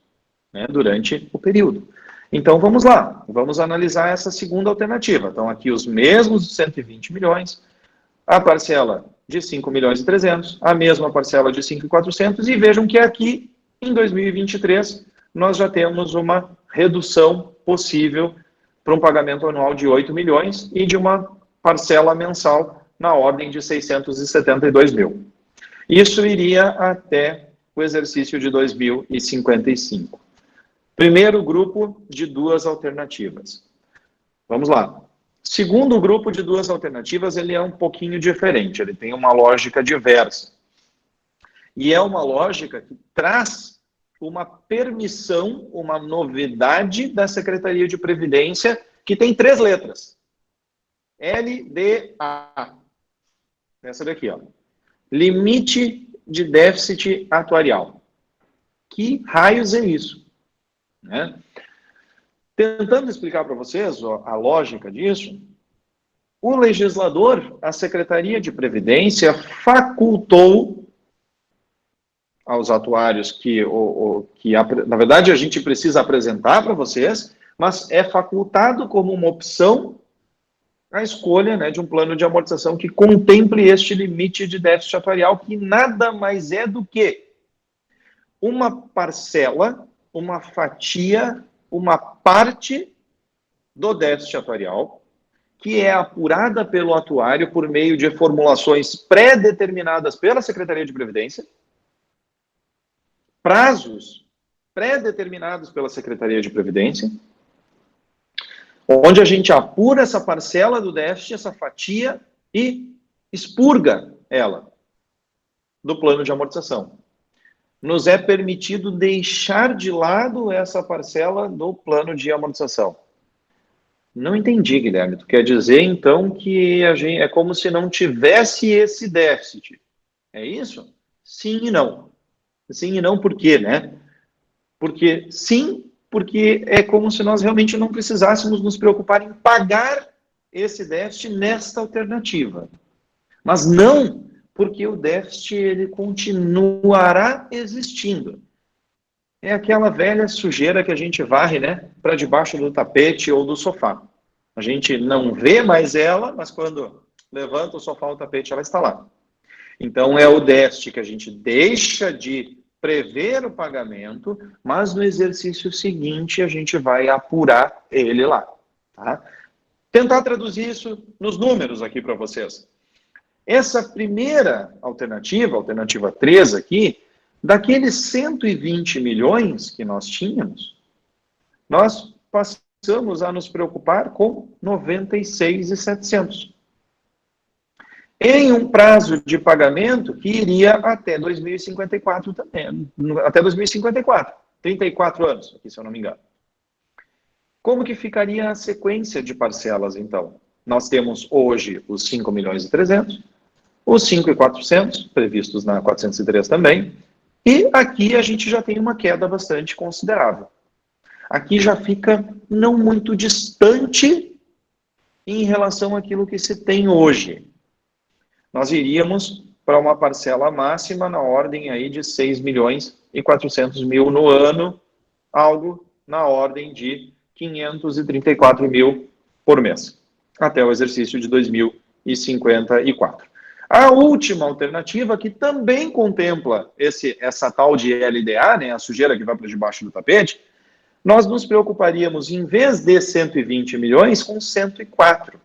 né, durante o período. Então, vamos lá, vamos analisar essa segunda alternativa. Então, aqui os mesmos 120 milhões, a parcela de 5.300.000, a mesma parcela de 5.400.000, e vejam que aqui, em 2023, nós já temos uma redução possível para um pagamento anual de 8 milhões e de uma parcela mensal na ordem de 672 mil. Isso iria até o exercício de 2055. Primeiro grupo de duas alternativas. Vamos lá. Segundo grupo de duas alternativas, ele é um pouquinho diferente, ele tem uma lógica diversa. E é uma lógica que traz uma permissão, uma novidade da Secretaria de Previdência, que tem 3 letras. LDA. Essa daqui, ó. Limite de déficit atuarial. Que raios é isso? Né? Tentando explicar para vocês a lógica disso, o legislador, a Secretaria de Previdência, facultou aos atuários na verdade, a gente precisa apresentar para vocês, mas é facultado como uma opção a escolha, né, de um plano de amortização que contemple este limite de déficit atuarial, que nada mais é do que uma parcela, uma fatia, uma parte do déficit atuarial, que é apurada pelo atuário por meio de formulações pré-determinadas pela Secretaria de Previdência, prazos pré-determinados pela Secretaria de Previdência, onde a gente apura essa parcela do déficit, essa fatia, e expurga ela do plano de amortização. Nos é permitido deixar de lado essa parcela do plano de amortização. Não entendi, Guilherme. Tu quer dizer, então, que a gente, é como se não tivesse esse déficit. É isso? Sim e não. Sim e não por quê, né? Porque sim, porque é como se nós realmente não precisássemos nos preocupar em pagar esse déficit nesta alternativa. Mas não, porque o déficit ele continuará existindo. É aquela velha sujeira que a gente varre, né, para debaixo do tapete ou do sofá. A gente não vê mais ela, mas quando levanta o sofá ou o tapete, ela está lá. Então, é o déficit que a gente deixa de prever o pagamento, mas no exercício seguinte a gente vai apurar ele lá. Tá? Tentar traduzir isso nos números aqui para vocês. Essa primeira alternativa, alternativa 3 aqui, daqueles 120 milhões que nós tínhamos, nós passamos a nos preocupar com 96.700. Em um prazo de pagamento que iria até 2054 também, até 2054, 34 anos, aqui, se eu não me engano. Como que ficaria a sequência de parcelas, então? Nós temos hoje os 5.300.000, os 5.400.000, previstos na 403 também, e aqui a gente já tem uma queda bastante considerável. Aqui já fica não muito distante em relação àquilo que se tem hoje. Nós iríamos para uma parcela máxima na ordem aí de 6.400.000 no ano, algo na ordem de 534 mil por mês, até o exercício de 2054. A última alternativa, que também contempla essa tal de LDA, né, a sujeira que vai para debaixo do tapete, nós nos preocuparíamos, em vez de 120 milhões, com 104.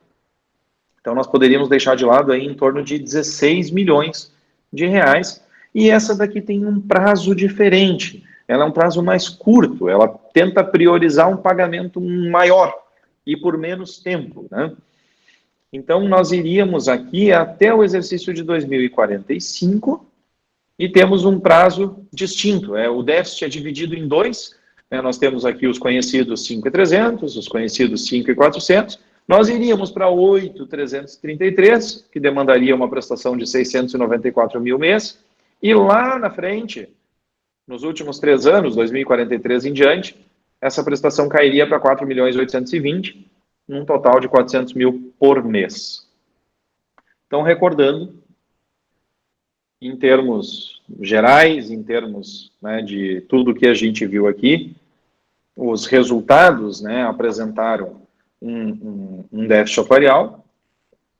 Então, nós poderíamos deixar de lado aí em torno de 16 milhões de reais, e essa daqui tem um prazo diferente, ela é um prazo mais curto, ela tenta priorizar um pagamento maior e por menos tempo, né? Então, nós iríamos aqui até o exercício de 2045 e temos um prazo distinto. O déficit é dividido em dois, né? Nós temos aqui os conhecidos 5.300, os conhecidos 5.400. Nós iríamos para 8.333, que demandaria uma prestação de 694 mil mês. E lá na frente, nos últimos 3 anos, 2043 em diante, essa prestação cairia para 4.820.000, num total de 400 mil por mês. Então, recordando, em termos gerais, em termos, né, de tudo que a gente viu aqui, os resultados, né, apresentaram um déficit atuarial,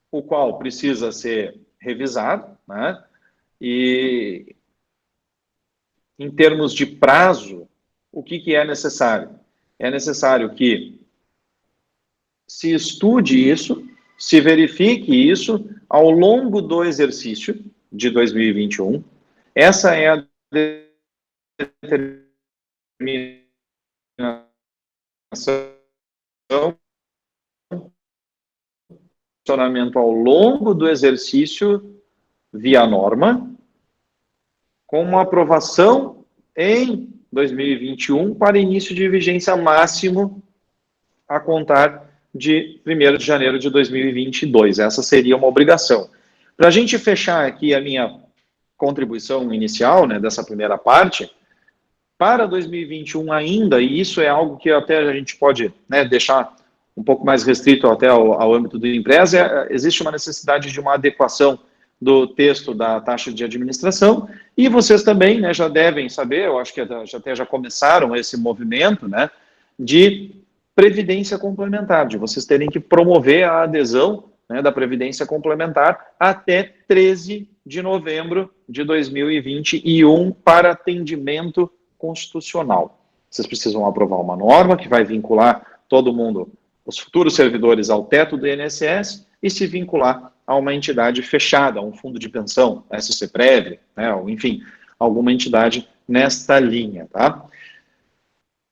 o qual precisa ser revisado, né, e em termos de prazo, o que é necessário? É necessário que se estude isso, se verifique isso ao longo do exercício de 2021. Essa é a determinação, funcionamento ao longo do exercício via norma, com uma aprovação em 2021 para início de vigência máximo a contar de 1º de janeiro de 2022. Essa seria uma obrigação. Para a gente fechar aqui a minha contribuição inicial, né, dessa primeira parte, para 2021 ainda, e isso é algo que até a gente pode, né, deixar um pouco mais restrito até ao âmbito do empresa, existe uma necessidade de uma adequação do texto da taxa de administração, e vocês também, né, já devem saber, eu acho que até já começaram esse movimento, né, de previdência complementar, de vocês terem que promover a adesão, né, da previdência complementar até 13 de novembro de 2021 para atendimento constitucional. Vocês precisam aprovar uma norma que vai vincular todo mundo, os futuros servidores, ao teto do INSS e se vincular a uma entidade fechada, a um fundo de pensão, SCPrev, né, ou, enfim, alguma entidade nesta linha, tá?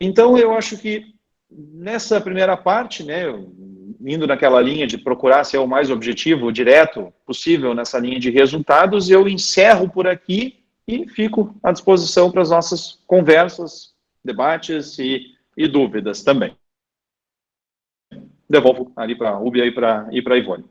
Então, eu acho que nessa primeira parte, né, indo naquela linha de procurar ser o mais objetivo, direto possível nessa linha de resultados, eu encerro por aqui e fico à disposição para as nossas conversas, debates e dúvidas também. Devolvo ali para a Rúbia e para a Ivone.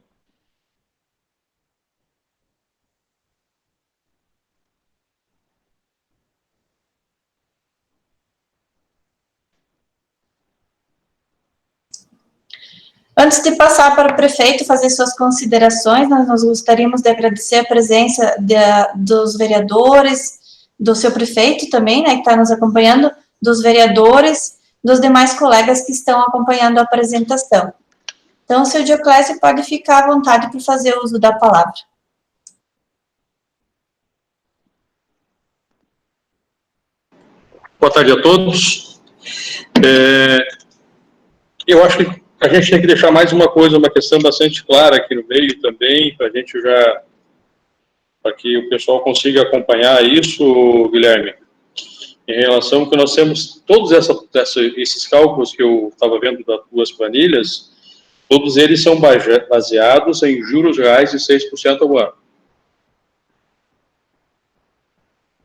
Antes de passar para o prefeito fazer suas considerações, nós gostaríamos de agradecer a presença dos vereadores, do seu prefeito também, né, que está nos acompanhando, dos vereadores, dos demais colegas que estão acompanhando a apresentação. Então, o seu Dioclésio pode ficar à vontade para fazer uso da palavra. Boa tarde a todos. Eu acho que a gente tem que deixar mais uma coisa, uma questão bastante clara aqui no meio também, para que o pessoal consiga acompanhar isso, Guilherme, em relação ao que nós temos, todos esses cálculos que eu estava vendo das duas planilhas, todos eles são baseados em juros reais de 6% ao ano.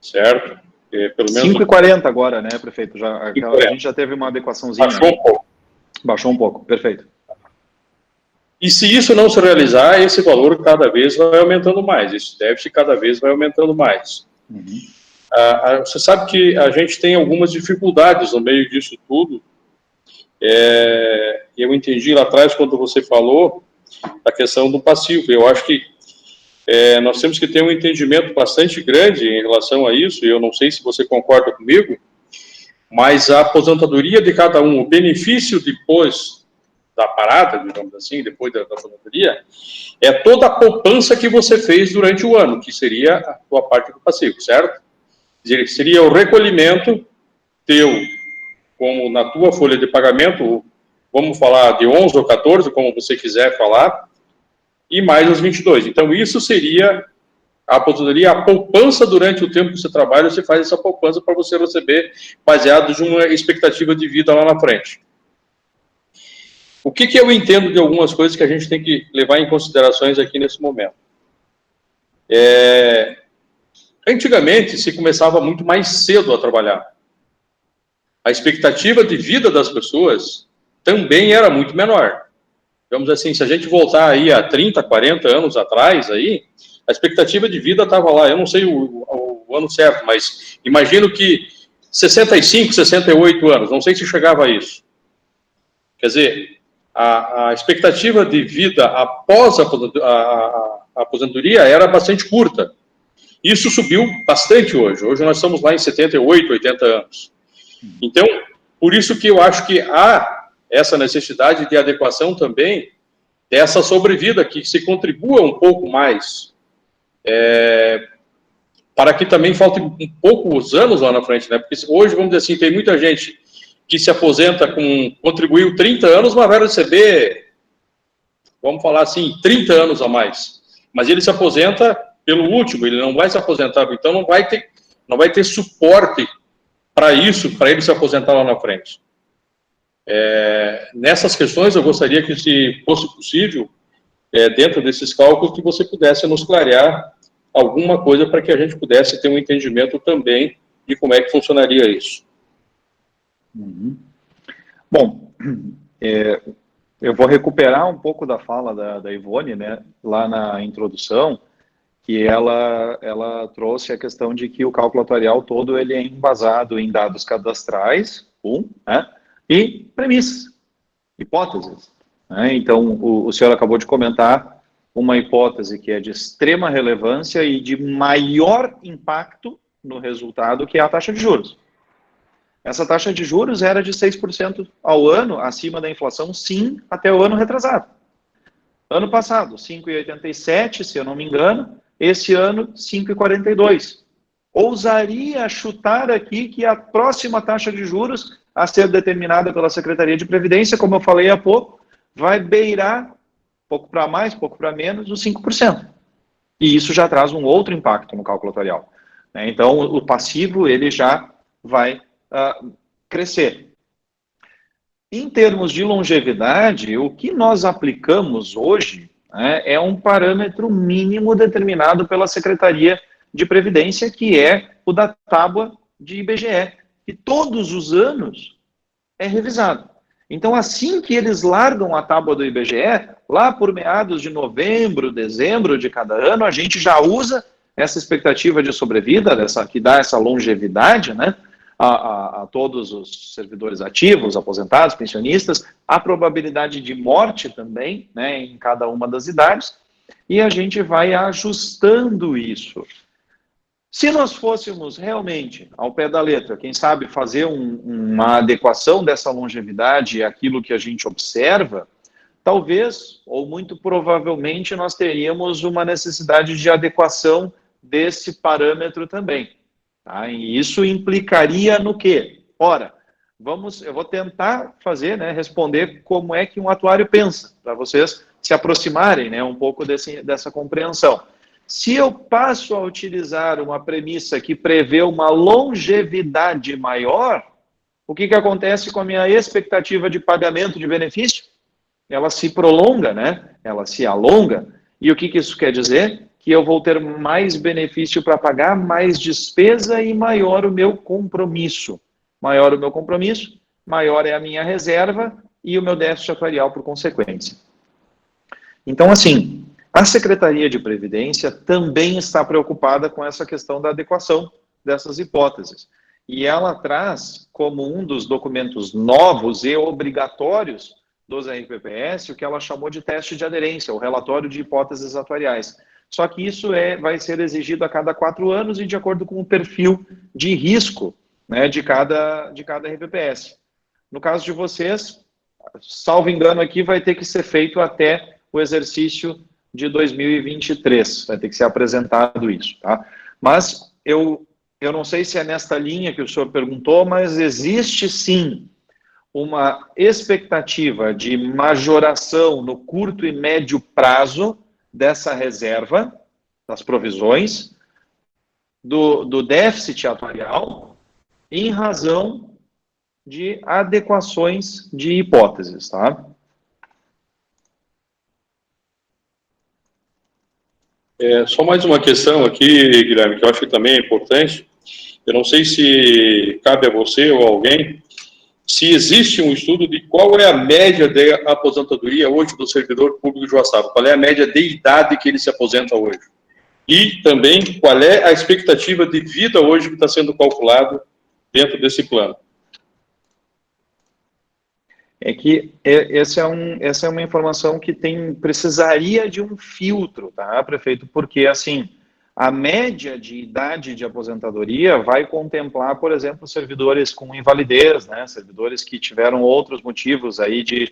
Certo? Pelo menos 5,40 agora, né, prefeito? A gente já teve uma adequaçãozinha. Baixou um pouco. Baixou um pouco, perfeito. E se isso não se realizar, esse valor cada vez vai aumentando mais, esse déficit cada vez vai aumentando mais. Uhum. Você sabe que a gente tem algumas dificuldades no meio disso tudo. Eu entendi lá atrás, quando você falou, a questão do passivo. Eu acho que nós temos que ter um entendimento bastante grande em relação a isso, e eu não sei se você concorda comigo, mas a aposentadoria de cada um, o benefício depois da parada, digamos assim, depois da aposentadoria, é toda a poupança que você fez durante o ano, que seria a tua parte do passivo, certo? Quer dizer, seria o recolhimento teu, como na tua folha de pagamento, vamos falar de 11 ou 14, como você quiser falar, e mais os 22. Então, isso seria a aposentadoria, a poupança durante o tempo que você trabalha, você faz essa poupança para você receber baseado de uma expectativa de vida lá na frente. O que eu entendo de algumas coisas que a gente tem que levar em considerações aqui nesse momento? Antigamente, se começava muito mais cedo a trabalhar. A expectativa de vida das pessoas também era muito menor. Vamos dizer assim, se a gente voltar aí a 30, 40 anos atrás, aí, a expectativa de vida estava lá, eu não sei o ano certo, mas imagino que 65, 68 anos, não sei se chegava a isso. Quer dizer, a expectativa de vida após a aposentadoria era bastante curta. Isso subiu bastante hoje. Hoje nós estamos lá em 78, 80 anos. Então, por isso que eu acho que há essa necessidade de adequação também dessa sobrevida, que se contribua um pouco mais, para que também faltem um poucos anos lá na frente, né? Porque hoje, vamos dizer assim, tem muita gente que se aposenta contribuiu 30 anos, mas vai receber, vamos falar assim, 30 anos a mais. Mas ele se aposenta pelo último, ele não vai se aposentar, então não vai ter suporte para isso, para ele se aposentar lá na frente. Nessas questões, eu gostaria que, se fosse possível, dentro desses cálculos, que você pudesse nos clarear alguma coisa para que a gente pudesse ter um entendimento também de como é que funcionaria isso. Uhum. Bom, eu vou recuperar um pouco da fala da Ivone, né, lá na introdução, que ela trouxe a questão de que o cálculo atuarial todo ele é embasado em dados cadastrais, né, e premissas, hipóteses. Né? Então, o senhor acabou de comentar uma hipótese que é de extrema relevância e de maior impacto no resultado, que é a taxa de juros. Essa taxa de juros era de 6% ao ano, acima da inflação, sim, até o ano retrasado. Ano passado, 5,87, se eu não me engano, esse ano, 5,42. Ousaria chutar aqui que a próxima taxa de juros a ser determinada pela Secretaria de Previdência, como eu falei há pouco, vai beirar, pouco para mais, pouco para menos, os 5%. E isso já traz um outro impacto no cálculo atuarial. Então, o passivo ele já vai crescer. Em termos de longevidade, o que nós aplicamos hoje é um parâmetro mínimo determinado pela Secretaria de Previdência, que é o da tábua de IBGE, que todos os anos é revisado. Então, assim que eles largam a tábua do IBGE, lá por meados de novembro, dezembro de cada ano, a gente já usa essa expectativa de sobrevida, que dá essa longevidade, né, a todos os servidores ativos, aposentados, pensionistas, a probabilidade de morte também, né, em cada uma das idades, e a gente vai ajustando isso. Se nós fôssemos realmente, ao pé da letra, quem sabe fazer uma adequação dessa longevidade àquilo que a gente observa, talvez, ou muito provavelmente, nós teríamos uma necessidade de adequação desse parâmetro também. Tá? E isso implicaria no quê? Ora, eu vou tentar fazer, né, responder como é que um atuário pensa, para vocês se aproximarem, né, um pouco dessa compreensão. Se eu passo a utilizar uma premissa que prevê uma longevidade maior, o que acontece com a minha expectativa de pagamento de benefício? Ela se prolonga, né? Ela se alonga. E o que isso quer dizer? Que eu vou ter mais benefício para pagar, mais despesa e maior o meu compromisso. Maior o meu compromisso, maior é a minha reserva e o meu déficit atuarial por consequência. Então, assim, a Secretaria de Previdência também está preocupada com essa questão da adequação dessas hipóteses. E ela traz como um dos documentos novos e obrigatórios dos RPPS o que ela chamou de teste de aderência, o relatório de hipóteses atuariais. Só que isso vai ser exigido a cada 4 anos e de acordo com o perfil de risco, né, de cada RPPS. No caso de vocês, salvo engano aqui, vai ter que ser feito até o exercício de 2023, vai ter que ser apresentado isso, tá? Mas eu não sei se é nesta linha que o senhor perguntou, mas existe sim uma expectativa de majoração no curto e médio prazo dessa reserva, das provisões, do déficit atuarial, em razão de adequações de hipóteses, tá? Só mais uma questão aqui, Guilherme, que eu acho que também é importante. Eu não sei se cabe a você ou a alguém, se existe um estudo de qual é a média de aposentadoria hoje do servidor público de Joaçaba, qual é a média de idade que ele se aposenta hoje. E também qual é a expectativa de vida hoje que está sendo calculado dentro desse plano. É que essa é uma informação que precisaria de um filtro, tá, prefeito? Porque, assim, a média de idade de aposentadoria vai contemplar, por exemplo, servidores com invalidez, né, servidores que tiveram outros motivos aí de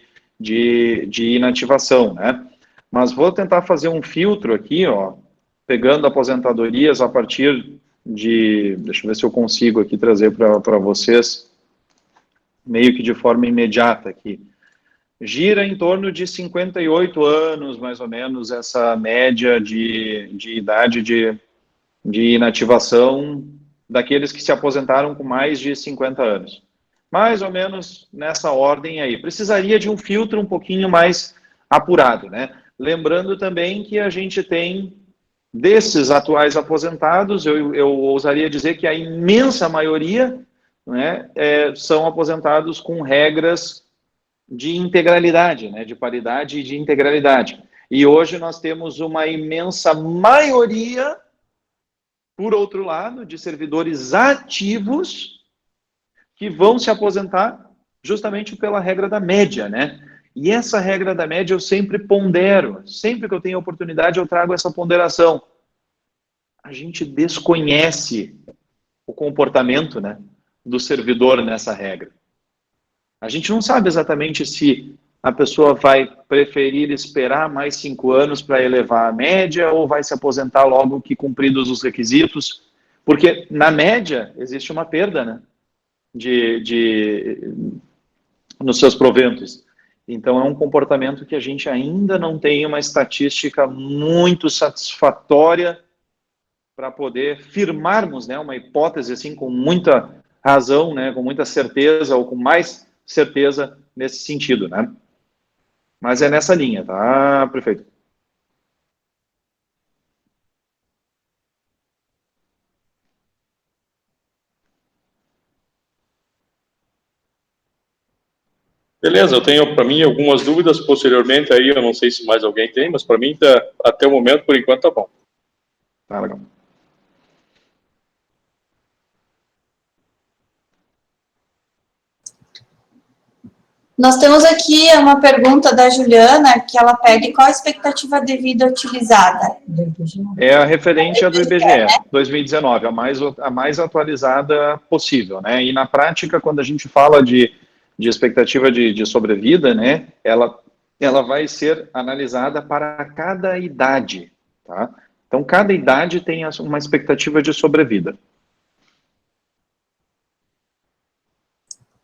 inativação, né? Mas vou tentar fazer um filtro aqui, ó, pegando aposentadorias a partir deixa eu ver se eu consigo aqui trazer para vocês, meio que de forma imediata aqui. Gira em torno de 58 anos, mais ou menos, essa média de idade de inativação daqueles que se aposentaram com mais de 50 anos. Mais ou menos nessa ordem aí. Precisaria de um filtro um pouquinho mais apurado, né? Lembrando também que a gente tem, desses atuais aposentados, eu ousaria dizer que a imensa maioria, né, são aposentados com regras de integralidade, né, de paridade e de integralidade. E hoje nós temos uma imensa maioria, por outro lado, de servidores ativos que vão se aposentar justamente pela regra da média, né? E essa regra da média eu sempre pondero, sempre que eu tenho oportunidade eu trago essa ponderação. A gente desconhece o comportamento, né, do servidor nessa regra. A gente não sabe exatamente se a pessoa vai preferir esperar mais 5 anos para elevar a média ou vai se aposentar logo que cumpridos os requisitos, porque na média existe uma perda, né, nos seus proventos. Então é um comportamento que a gente ainda não tem uma estatística muito satisfatória para poder firmarmos, né, uma hipótese assim com muita razão, né, com muita certeza ou com mais certeza nesse sentido, né? Mas é nessa linha, tá, prefeito? Beleza, eu tenho para mim algumas dúvidas posteriormente aí, eu não sei se mais alguém tem, mas para mim até o momento, por enquanto, tá bom. Tá legal. Nós temos aqui uma pergunta da Juliana, que ela pede qual a expectativa de vida utilizada. É a referente à do IBGE, 2019, a mais atualizada possível, né? E na prática, quando a gente fala de expectativa de sobrevida, né, ela vai ser analisada para cada idade, tá? Então, cada idade tem uma expectativa de sobrevida.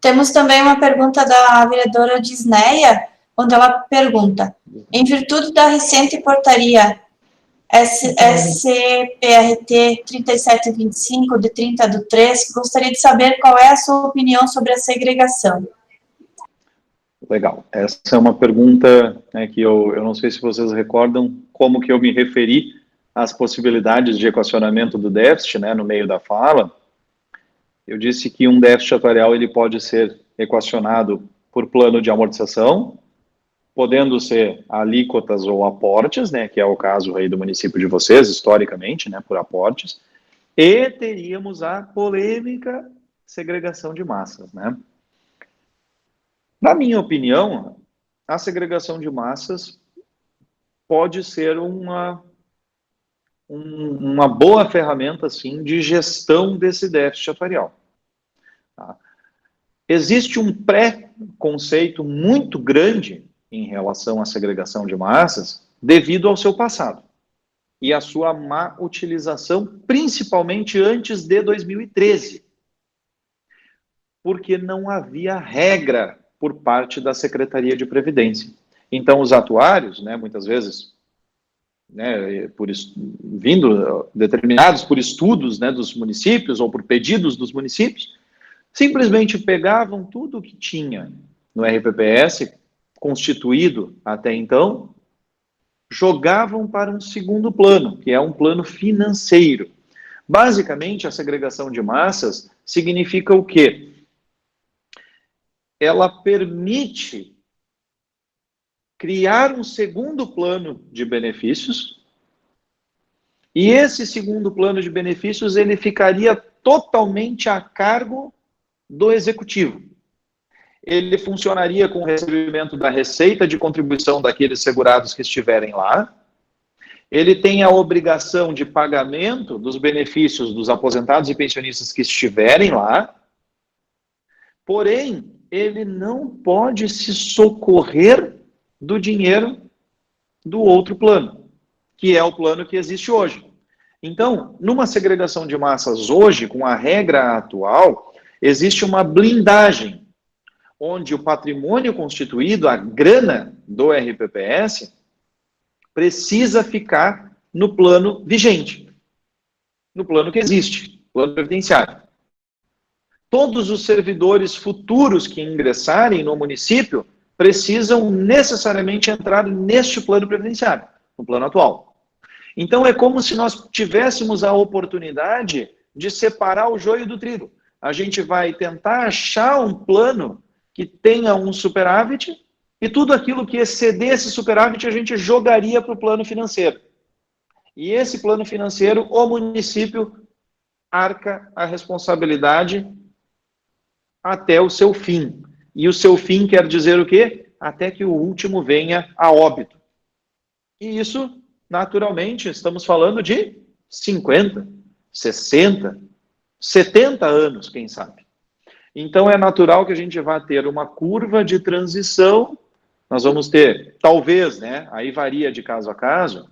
Temos também uma pergunta da vereadora Disneia, onde ela pergunta, em virtude da recente portaria SCPRT 3725, de 30/3, gostaria de saber qual é a sua opinião sobre a segregação. Legal. Essa é uma pergunta, né, que eu não sei se vocês recordam como que eu me referi às possibilidades de equacionamento do déficit, né, no meio da fala. Eu disse que um déficit atuarial ele pode ser equacionado por plano de amortização, podendo ser alíquotas ou aportes, né, que é o caso aí do município de vocês, historicamente, né, por aportes, e teríamos a polêmica segregação de massas, né. Na minha opinião, a segregação de massas pode ser uma boa ferramenta, sim, de gestão desse déficit atuarial. Tá? Existe um pré-conceito muito grande em relação à segregação de massas devido ao seu passado e à sua má utilização, principalmente antes de 2013, porque não havia regra por parte da Secretaria de Previdência. Então, os atuários, né, muitas vezes, né, determinados por estudos, né, dos municípios ou por pedidos dos municípios, simplesmente pegavam tudo o que tinha no RPPS, constituído até então, jogavam para um segundo plano, que é um plano financeiro. Basicamente, a segregação de massas significa o quê? Ela permite criar um segundo plano de benefícios, e esse segundo plano de benefícios ele ficaria totalmente a cargo do executivo. Ele funcionaria com o recebimento da receita de contribuição daqueles segurados que estiverem lá. Ele tem a obrigação de pagamento dos benefícios dos aposentados e pensionistas que estiverem lá. Porém, ele não pode se socorrer do dinheiro do outro plano, que é o plano que existe hoje. Então, numa segregação de massas hoje, com a regra atual, existe uma blindagem, onde o patrimônio constituído, a grana do RPPS, precisa ficar no plano vigente, no plano que existe, plano previdenciário. Todos os servidores futuros que ingressarem no município precisam necessariamente entrar neste plano previdenciário, no plano atual. Então, é como se nós tivéssemos a oportunidade de separar o joio do trigo. A gente vai tentar achar um plano que tenha um superávit e tudo aquilo que exceder esse superávit a gente jogaria para o plano financeiro. E esse plano financeiro, o município arca a responsabilidade até o seu fim. E o seu fim quer dizer o quê? Até que o último venha a óbito. E isso, naturalmente, estamos falando de 50, 60, 70 anos, quem sabe. Então, é natural que a gente vá ter uma curva de transição. Nós vamos ter, talvez, né, aí varia de caso a caso,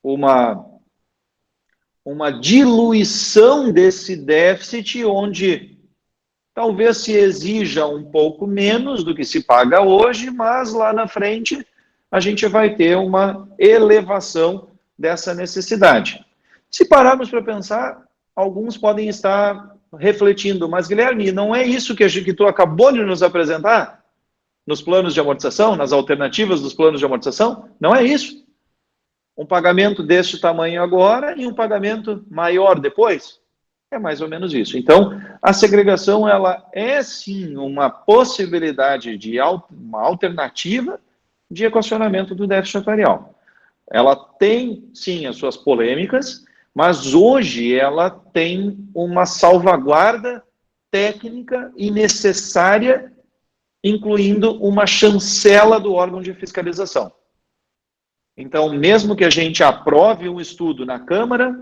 uma diluição desse déficit, onde talvez se exija um pouco menos do que se paga hoje, mas lá na frente a gente vai ter uma elevação dessa necessidade. Se pararmos para pensar, alguns podem estar refletindo, mas Guilherme, não é isso que tu acabou de nos apresentar? Nos planos de amortização, nas alternativas dos planos de amortização? Não é isso. Um pagamento deste tamanho agora e um pagamento maior depois? É mais ou menos isso. Então, a segregação, ela é sim uma possibilidade de uma alternativa de equacionamento do déficit atuarial. Ela tem, sim, as suas polêmicas, mas hoje ela tem uma salvaguarda técnica e necessária, incluindo uma chancela do órgão de fiscalização. Então, mesmo que a gente aprove um estudo na Câmara,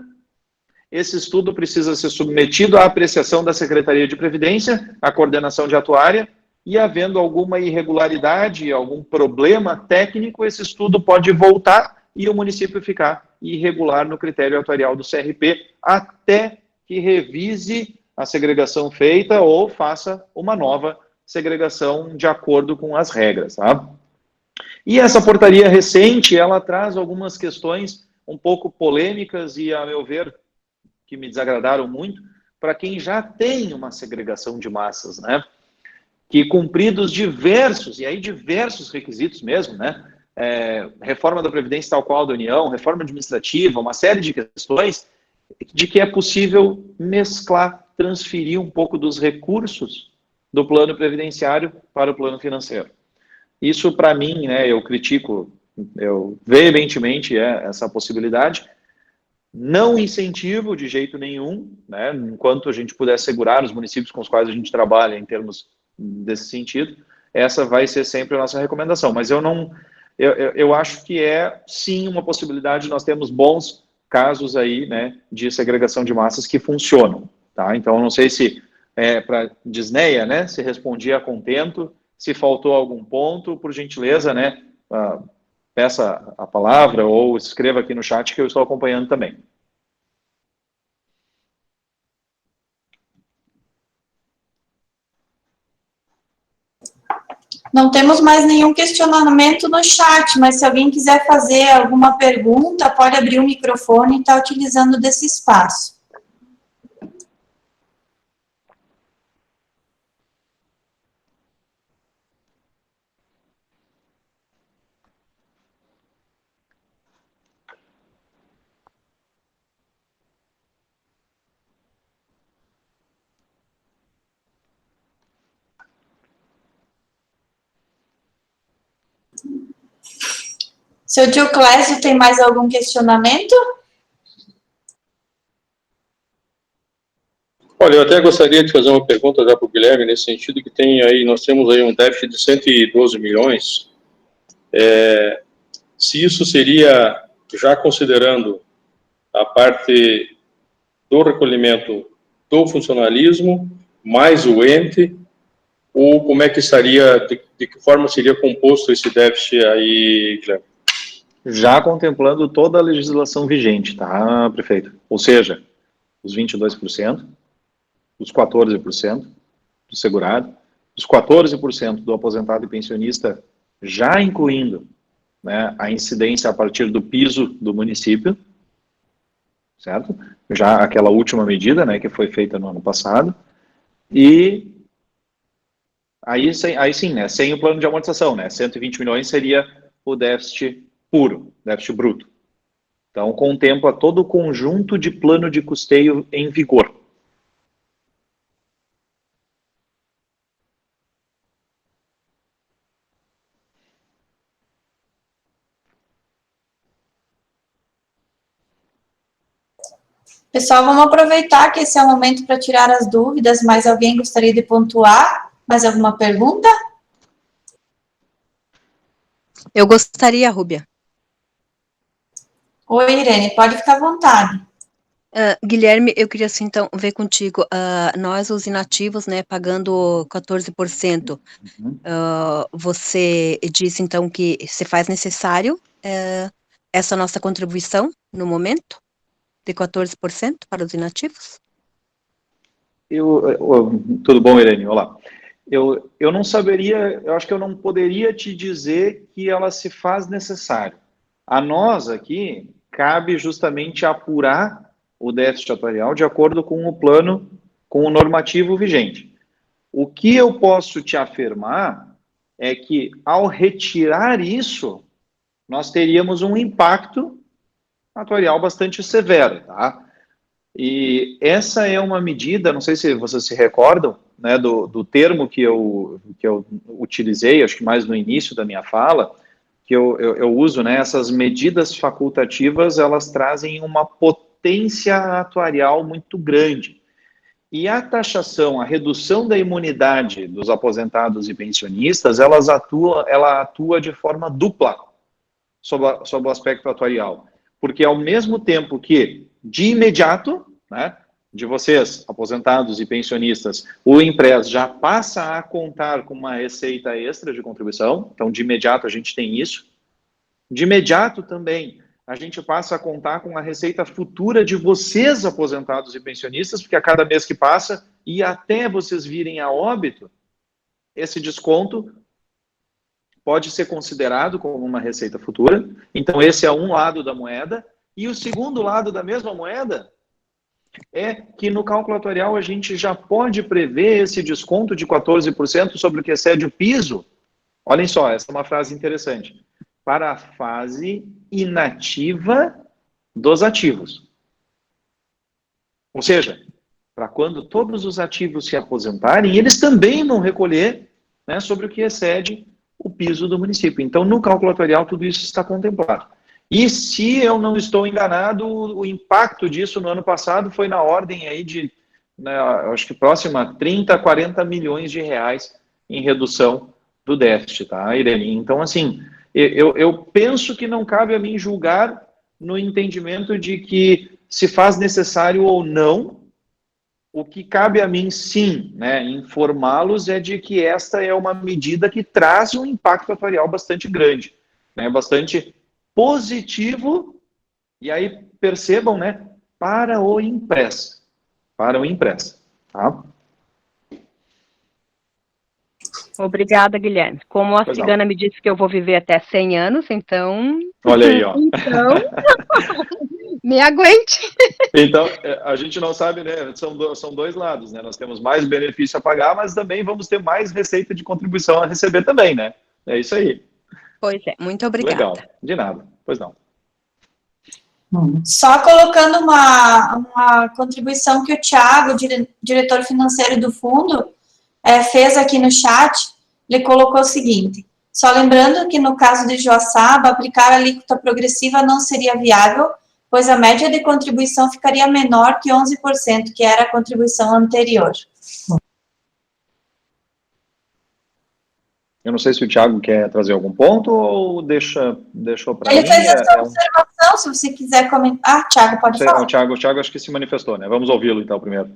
esse estudo precisa ser submetido à apreciação da Secretaria de Previdência, à coordenação de atuária, e havendo alguma irregularidade, algum problema técnico, esse estudo pode voltar e o município ficar irregular no critério atuarial do CRP, até que revise a segregação feita ou faça uma nova segregação de acordo com as regras, tá? E essa portaria recente, ela traz algumas questões um pouco polêmicas e, a meu ver, que me desagradaram muito, para quem já tem uma segregação de massas, né? Que cumpridos diversos requisitos mesmo, né? Reforma da Previdência tal qual da União, reforma administrativa, uma série de questões, de que é possível mesclar, transferir um pouco dos recursos do plano previdenciário para o plano financeiro. Isso, para mim, né, eu critico veementemente essa possibilidade. Não incentivo de jeito nenhum, né, enquanto a gente puder segurar os municípios com os quais a gente trabalha em termos desse sentido, essa vai ser sempre a nossa recomendação. Mas eu acho que é sim uma possibilidade. Nós temos bons casos aí, né, de segregação de massas que funcionam, tá? Então, eu não sei se para Disneia, né, se respondi a contento, se faltou algum ponto, por gentileza, né, peça a palavra ou escreva aqui no chat que eu estou acompanhando também. Não temos mais nenhum questionamento no chat, mas se alguém quiser fazer alguma pergunta, pode abrir o microfone e estar utilizando desse espaço. Seu tio Clésio tem mais algum questionamento? Olha, eu até gostaria de fazer uma pergunta já para o Guilherme, nesse sentido que nós temos aí um déficit de 112 milhões. Se isso seria, já considerando a parte do recolhimento do funcionalismo, mais o ente, ou como é que estaria, de que forma seria composto esse déficit aí, Guilherme? Já contemplando toda a legislação vigente, tá, prefeito? Ou seja, os 22%, os 14% do segurado, os 14% do aposentado e pensionista, já incluindo, né, a incidência a partir do piso do município, certo? Já aquela última medida, né, que foi feita no ano passado, e aí sim, né, sem o plano de amortização, né, 120 milhões seria o déficit puro, déficit bruto. Então, contempla todo o conjunto de plano de custeio em vigor. Pessoal, vamos aproveitar que esse é o momento para tirar as dúvidas. Mais alguém gostaria de pontuar? Mais alguma pergunta? Eu gostaria, Rúbia. Oi, Irene, pode ficar à vontade. Guilherme, eu queria assim, então ver contigo, nós os inativos, né, pagando 14%, você disse então que se faz necessário essa nossa contribuição no momento de 14% para os inativos? Tudo bom, Irene? Olá. Eu não saberia, eu acho que eu não poderia te dizer que ela se faz necessário. A nós aqui cabe justamente apurar o déficit atuarial de acordo com o plano, com o normativo vigente. O que eu posso te afirmar é que, ao retirar isso, nós teríamos um impacto atuarial bastante severo, tá? E essa é uma medida, não sei se vocês se recordam, né, do termo que eu utilizei, acho que mais no início da minha fala, que eu uso, né, essas medidas facultativas, elas trazem uma potência atuarial muito grande. E a taxação, a redução da imunidade dos aposentados e pensionistas, ela atua de forma dupla sobre o aspecto atuarial. Porque ao mesmo tempo que, de imediato, né, de vocês, aposentados e pensionistas, o IMPRES já passa a contar com uma receita extra de contribuição, então de imediato a gente tem isso. De imediato também a gente passa a contar com a receita futura de vocês, aposentados e pensionistas, porque a cada mês que passa, e até vocês virem a óbito, esse desconto pode ser considerado como uma receita futura. Então, esse é um lado da moeda. E o segundo lado da mesma moeda é que no cálculo atuarial a gente já pode prever esse desconto de 14% sobre o que excede o piso. Olhem só, essa é uma frase interessante. Para a fase inativa dos ativos. Ou seja, para quando todos os ativos se aposentarem, eles também vão recolher, né, sobre o que excede o piso do município. Então, no cálculo atuarial, tudo isso está contemplado. E se eu não estou enganado, o impacto disso no ano passado foi na ordem aí de, né, acho que próxima a 30, 40 milhões de reais em redução do déficit, tá, Irene? Então, assim, eu penso que não cabe a mim julgar no entendimento de que se faz necessário ou não. O que cabe a mim, sim, né, informá-los é de que esta é uma medida que traz um impacto atuarial bastante grande, né, bastante positivo, e aí percebam, né, para o IMPRES, tá? Obrigada, Guilherme. Como a Pois não. cigana me disse que eu vou viver até 100 anos, então... Olha aí, ó. Então, me aguente. Então, a gente não sabe, né? São dois lados, né? Nós temos mais benefício a pagar, mas também vamos ter mais receita de contribuição a receber também, né? É isso aí. Pois é, muito obrigada. Legal. De nada. Pois não. Só colocando uma contribuição que o Thiago, diretor financeiro do fundo, fez aqui no chat. Ele colocou o seguinte: só lembrando que no caso de Joaçaba, aplicar a alíquota progressiva não seria viável, pois a média de contribuição ficaria menor que 11%, que era a contribuição anterior. Eu não sei se o Thiago quer trazer algum ponto ou deixou para mim. Ele fez essa observação, se você quiser comentar. Thiago, pode falar. O Thiago acho que se manifestou, né? Vamos ouvi-lo então primeiro.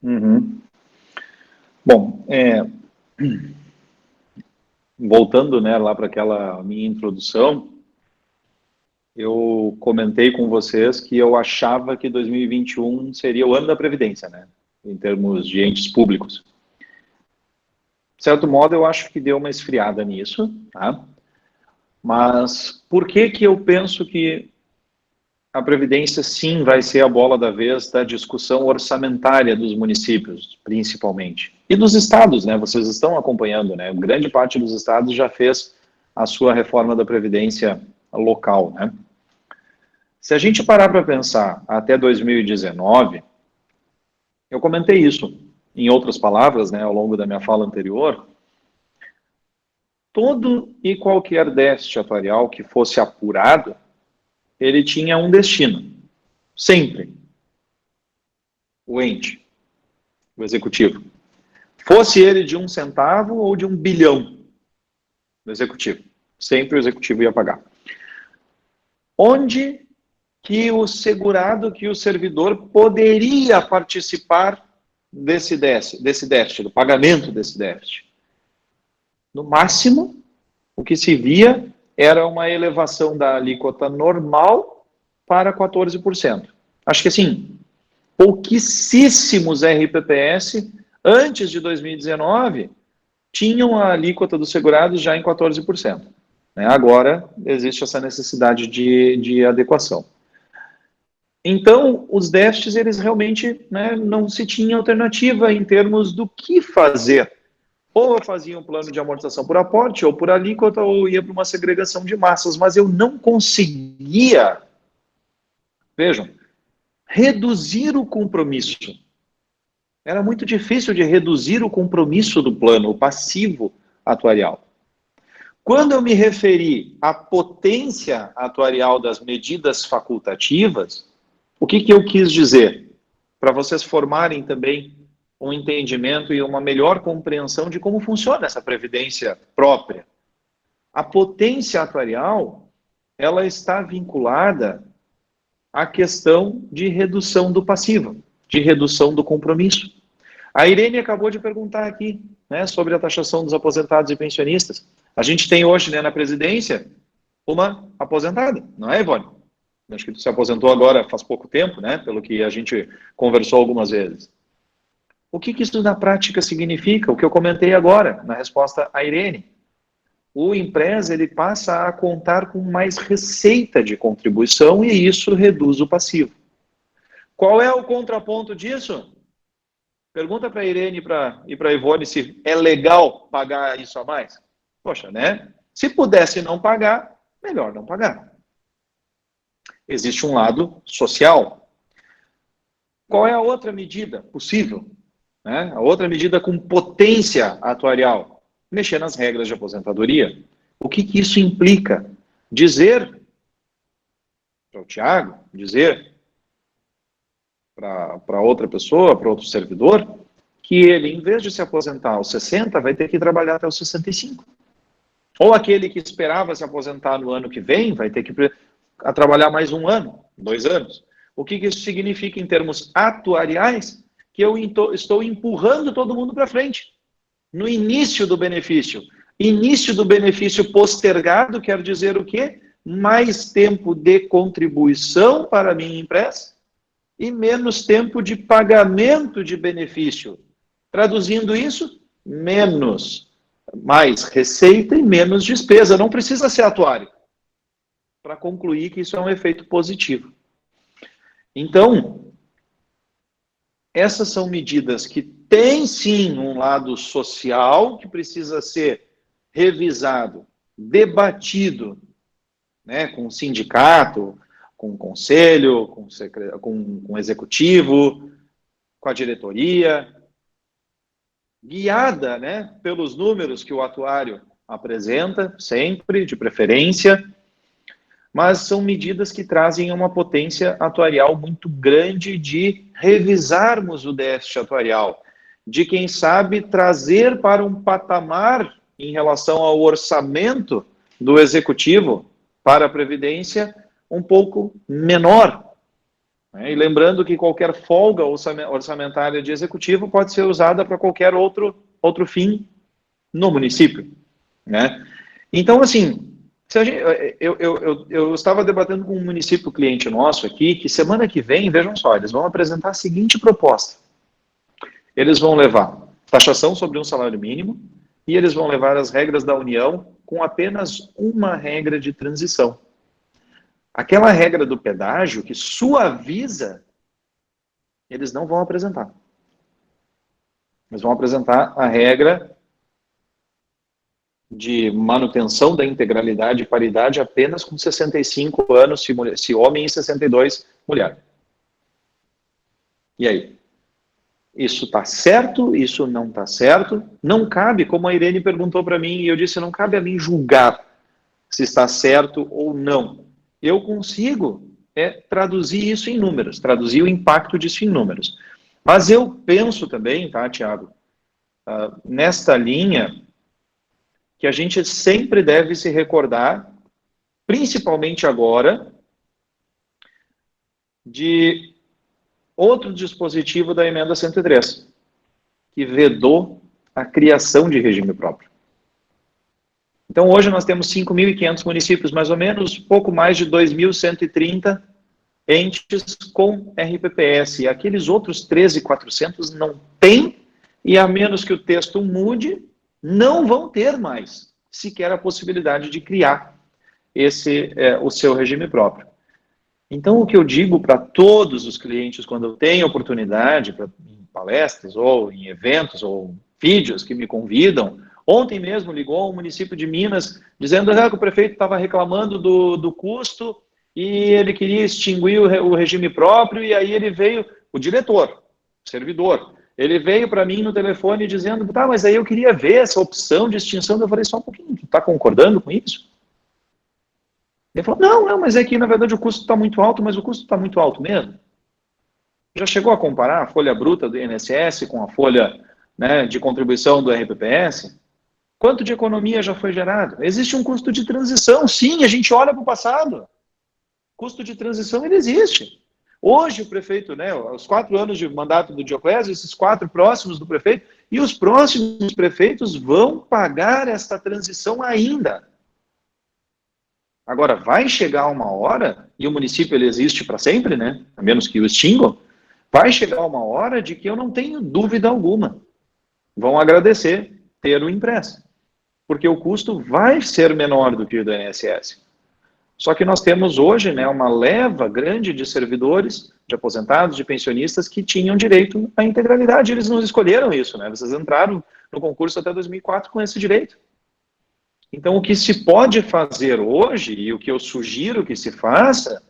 Uhum. Bom, voltando, né, lá para aquela minha introdução, eu comentei com vocês que eu achava que 2021 seria o ano da Previdência, né, em termos de entes públicos. De certo modo, eu acho que deu uma esfriada nisso, tá? Mas por que eu penso que a Previdência, sim, vai ser a bola da vez da discussão orçamentária dos municípios, principalmente. E dos estados, né? Vocês estão acompanhando, né? Grande parte dos estados já fez a sua reforma da Previdência local, né? Se a gente parar para pensar até 2019, eu comentei isso, em outras palavras, né, ao longo da minha fala anterior, todo e qualquer déficit atuarial que fosse apurado, ele tinha um destino, sempre. O ente, o executivo. Fosse ele de 1 centavo ou de 1 bilhão do executivo. Sempre o executivo ia pagar. Onde que o segurado, que o servidor poderia participar desse déficit, do pagamento desse déficit? No máximo, o que se via era uma elevação da alíquota normal para 14%. Acho que assim, pouquíssimos RPPS, antes de 2019, tinham a alíquota dos segurados já em 14%. Agora, existe essa necessidade de adequação. Então, os déficits, eles realmente, né, não se tinha alternativa em termos do que fazer. Ou eu fazia um plano de amortização por aporte, ou por alíquota, ou ia para uma segregação de massas, mas eu não conseguia, vejam, reduzir o compromisso. Era muito difícil de reduzir o compromisso do plano, o passivo atuarial. Quando eu me referi à potência atuarial das medidas facultativas, o que eu quis dizer? Para vocês formarem também um entendimento e uma melhor compreensão de como funciona essa previdência própria. A potência atuarial, ela está vinculada à questão de redução do passivo, de redução do compromisso. A Irene acabou de perguntar aqui, né, sobre a taxação dos aposentados e pensionistas. A gente tem hoje, né, na presidência, uma aposentada, não é, Ivone? Acho que tu se aposentou agora faz pouco tempo, né, pelo que a gente conversou algumas vezes. O que isso na prática significa? O que eu comentei agora, na resposta à Irene. O Impresa, ele passa a contar com mais receita de contribuição e isso reduz o passivo. Qual é o contraponto disso? Pergunta para a Irene e para a Ivone se é legal pagar isso a mais. Poxa, né? Se pudesse não pagar, melhor não pagar. Existe um lado social. Qual é a outra medida possível? Né? A outra medida com potência atuarial? Mexer nas regras de aposentadoria. O que isso implica? Dizer para o Tiago, dizer para outra pessoa, para outro servidor, que ele, em vez de se aposentar aos 60, vai ter que trabalhar até os 65. Ou aquele que esperava se aposentar no ano que vem, vai ter que trabalhar mais 1 ano, 2 anos. O que isso significa em termos atuariais? Que eu estou empurrando todo mundo para frente. No início do benefício. Início do benefício postergado quer dizer o quê? Mais tempo de contribuição para a minha empresa e menos tempo de pagamento de benefício. Traduzindo isso, mais receita e menos despesa. Não precisa ser atuário para concluir que isso é um efeito positivo. Então, essas são medidas que têm sim um lado social que precisa ser revisado, debatido, né, com o sindicato, com o conselho, com o executivo, com a diretoria, guiada, né, pelos números que o atuário apresenta, sempre, de preferência, mas são medidas que trazem uma potência atuarial muito grande de revisarmos o déficit atuarial, de, quem sabe, trazer para um patamar em relação ao orçamento do executivo para a Previdência um pouco menor. E lembrando que qualquer folga orçamentária de executivo pode ser usada para qualquer outro fim no município. Né? Então, assim, eu estava debatendo com um município cliente nosso aqui, que semana que vem, vejam só, eles vão apresentar a seguinte proposta. Eles vão levar taxação sobre um salário mínimo e eles vão levar as regras da União com apenas uma regra de transição. Aquela regra do pedágio que suaviza, eles não vão apresentar. Eles vão apresentar a regra de manutenção da integralidade e paridade apenas com 65 anos, se homem, e 62, mulher. E aí? Isso está certo? Isso não está certo? Não cabe, como a Irene perguntou para mim, e eu disse, não cabe a mim julgar se está certo ou não. Eu consigo traduzir isso em números, traduzir o impacto disso em números. Mas eu penso também, tá, Tiago, nesta linha, que a gente sempre deve se recordar, principalmente agora, de outro dispositivo da emenda 103, que vedou a criação de regime próprio. Então, hoje nós temos 5.500 municípios, mais ou menos, pouco mais de 2.130 entes com RPPS. E aqueles outros 13.400 não têm, e a menos que o texto mude, não vão ter mais sequer a possibilidade de criar o seu regime próprio. Então, o que eu digo para todos os clientes, quando eu tenho oportunidade, em palestras, ou em eventos, ou vídeos que me convidam, ontem mesmo ligou um município de Minas, dizendo que o prefeito estava reclamando do custo, e ele queria extinguir o regime próprio, e aí ele veio, o diretor, o servidor, ele veio para mim no telefone dizendo, tá, mas aí eu queria ver essa opção de extinção. Eu falei, só um pouquinho, tu está concordando com isso? Ele falou, não, mas é que na verdade o custo está muito alto, mas o custo está muito alto mesmo. Já chegou a comparar a folha bruta do INSS com a folha, né, de contribuição do RPPS? Quanto de economia já foi gerado? Existe um custo de transição, sim, a gente olha para o passado. Custo de transição, ele existe. Hoje o prefeito, né, os 4 anos de mandato do Dioclésio, esses 4 próximos do prefeito, e os próximos prefeitos vão pagar esta transição ainda. Agora, vai chegar uma hora, e o município ele existe para sempre, né, a menos que o extingam, vai chegar uma hora de que eu não tenho dúvida alguma. Vão agradecer ter o impresso, porque o custo vai ser menor do que o do INSS. Só que nós temos hoje, né, uma leva grande de servidores, de aposentados, de pensionistas que tinham direito à integralidade. Eles não escolheram isso, né? Vocês entraram no concurso até 2004 com esse direito. Então, o que se pode fazer hoje, e o que eu sugiro que se faça,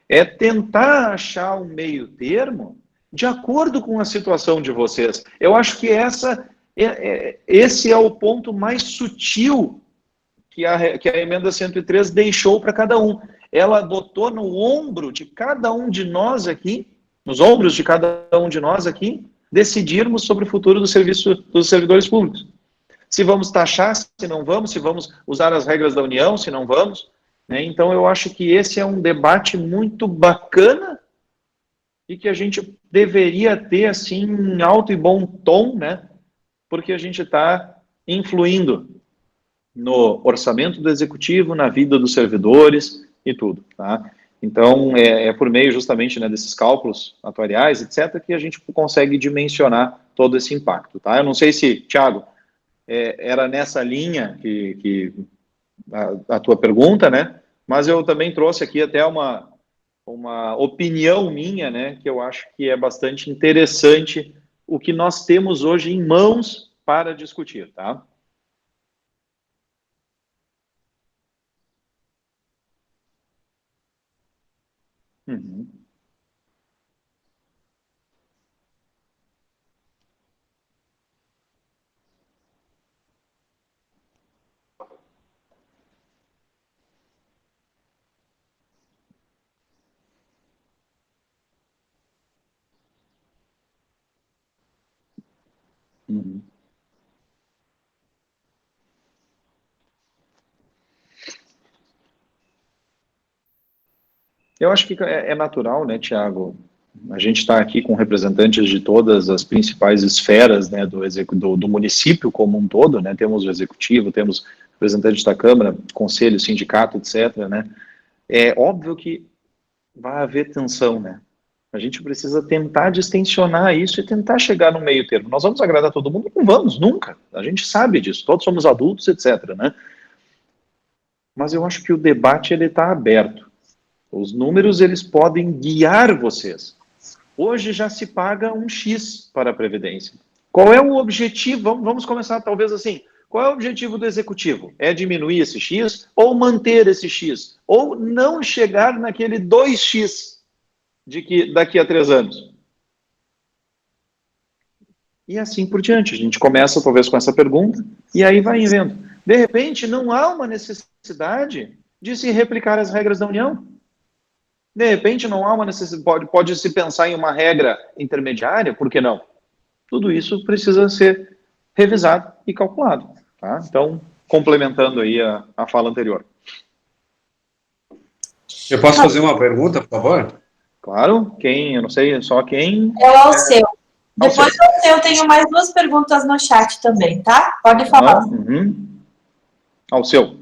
é tentar achar um meio termo de acordo com a situação de vocês. Eu acho que esse é o ponto mais sutil que a emenda 103 deixou para cada um. Ela botou no ombro de cada um de nós aqui, nos ombros de cada um de nós aqui, decidirmos sobre o futuro do serviço dos servidores públicos. Se vamos taxar, se não vamos, se vamos usar as regras da União, se não vamos, né? Então, eu acho que esse é um debate muito bacana e que a gente deveria ter, assim, em alto e bom tom, né? Porque a gente está influindo no orçamento do Executivo, na vida dos servidores e tudo, tá? Então, é por meio justamente, né, desses cálculos atuariais, etc., que a gente consegue dimensionar todo esse impacto, tá? Eu não sei se, Thiago, era nessa linha que a tua pergunta, né? Mas eu também trouxe aqui até uma opinião minha, né? Que eu acho que é bastante interessante o que nós temos hoje em mãos para discutir, tá? Uhum. Uhum. Eu acho que é natural, né, Tiago? A gente está aqui com representantes de todas as principais esferas, né, do município como um todo, né? Temos o executivo, temos representantes da Câmara, conselho, sindicato, etc., né? É óbvio que vai haver tensão, né? A gente precisa tentar distensionar isso e tentar chegar no meio termo. Nós vamos agradar todo mundo? Não vamos, nunca. A gente sabe disso, todos somos adultos, etc., né? Mas eu acho que o debate ele está aberto. Os números, eles podem guiar vocês. Hoje já se paga um X para a Previdência. Qual é o objetivo? Vamos começar talvez assim. Qual é o objetivo do Executivo? É diminuir esse X ou manter esse X? Ou não chegar naquele 2X de que daqui a 3 anos? E assim por diante. A gente começa talvez com essa pergunta e aí vai vendo. De repente, não há uma necessidade de se replicar as regras da União. De repente, não há uma necessidade, pode se pensar em uma regra intermediária, por que não? Tudo isso precisa ser revisado e calculado, tá? Então, complementando aí a fala anterior. Eu posso fazer uma pergunta, por favor? Claro, eu não sei, só quem... É o Alceu. Depois do Alceu, eu tenho mais 2 perguntas no chat também, tá? Pode falar. Alceu.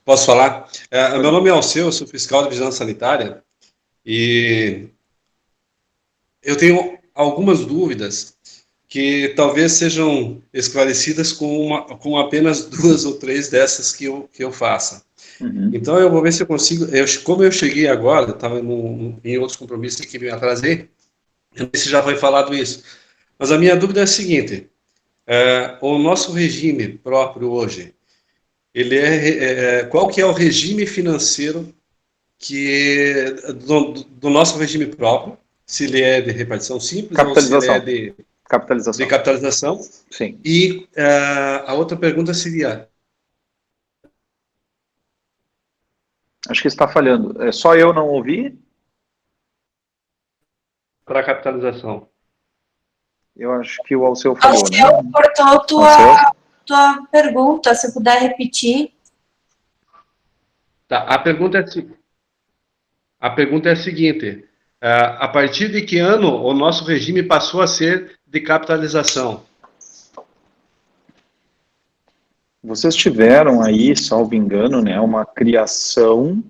Posso falar? Meu nome é Alceu, eu sou fiscal de vigilância sanitária e eu tenho algumas dúvidas que talvez sejam esclarecidas com apenas 2 ou 3 dessas que eu faça. Então, eu vou ver se eu consigo... como eu cheguei agora, estava em outros compromissos que me atrasei, eu não sei se já foi falado isso. Mas a minha dúvida é a seguinte, o nosso regime próprio hoje, qual que é o regime financeiro do nosso regime próprio, se ele é de repartição simples ou se ele é de capitalização. Sim. E a outra pergunta seria... Acho que está falhando. É só eu não ouvi? Para a capitalização. Eu acho que o Alceu falou, Alceu, né? cortou tua pergunta, se puder repetir. Tá, a pergunta é a seguinte, a partir de que ano o nosso regime passou a ser de capitalização? Vocês tiveram aí, salvo engano, né, uma criação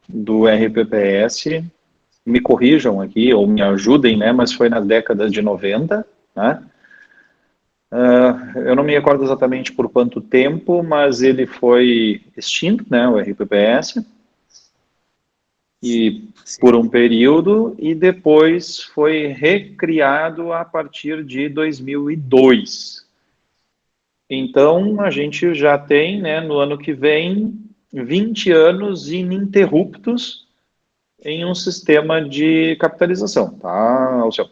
do RPPS, me corrijam aqui, ou me ajudem, né, mas foi na década de 90, né? Eu não me recordo exatamente por quanto tempo, mas ele foi extinto, né, o RPPS, e por um período, e depois foi recriado a partir de 2002. Então, a gente já tem, né, no ano que vem, 20 anos ininterruptos em um sistema de capitalização, tá, Alceu?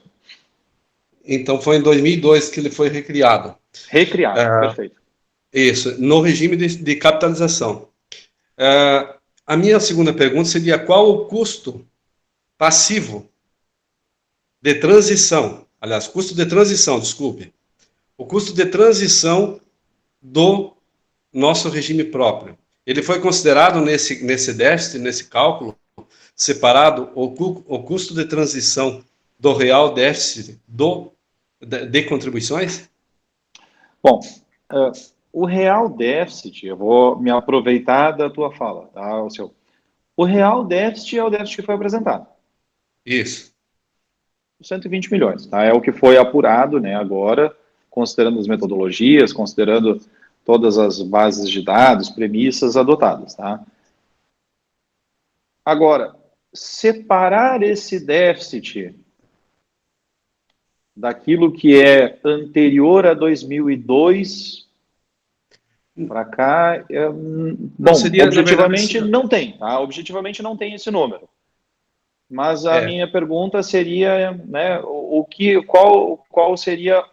Então, foi em 2002 que ele foi recriado. Recriado, perfeito. Isso, no regime de capitalização. A minha segunda pergunta seria: qual o custo passivo de transição? Aliás, custo de transição, desculpe. O custo de transição do nosso regime próprio. Ele foi considerado nesse déficit, nesse cálculo, separado o custo de transição do real déficit de contribuições? Bom, o real déficit, eu vou me aproveitar da tua fala, tá, Alceu? O real déficit é o déficit que foi apresentado. Isso. 120 milhões, tá? É o que foi apurado, né, agora, considerando as metodologias, considerando todas as bases de dados, premissas adotadas, tá? Agora, separar esse déficit daquilo que é anterior a 2002 para cá, bom, seria, objetivamente verdade, não tem, tá? Objetivamente não tem esse número. Mas a minha pergunta seria, né, qual seria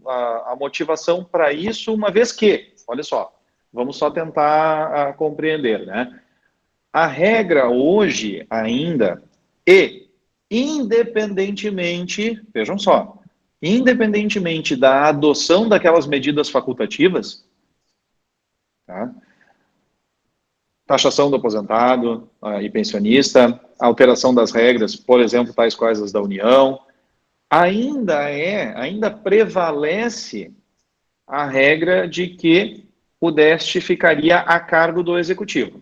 a motivação para isso, uma vez que, olha só, vamos só tentar compreender, né? A regra hoje ainda, independentemente, vejam só, independentemente da adoção daquelas medidas facultativas, tá? Taxação do aposentado e pensionista, alteração das regras, por exemplo, tais quais as da União, ainda prevalece a regra de que o déficit ficaria a cargo do executivo.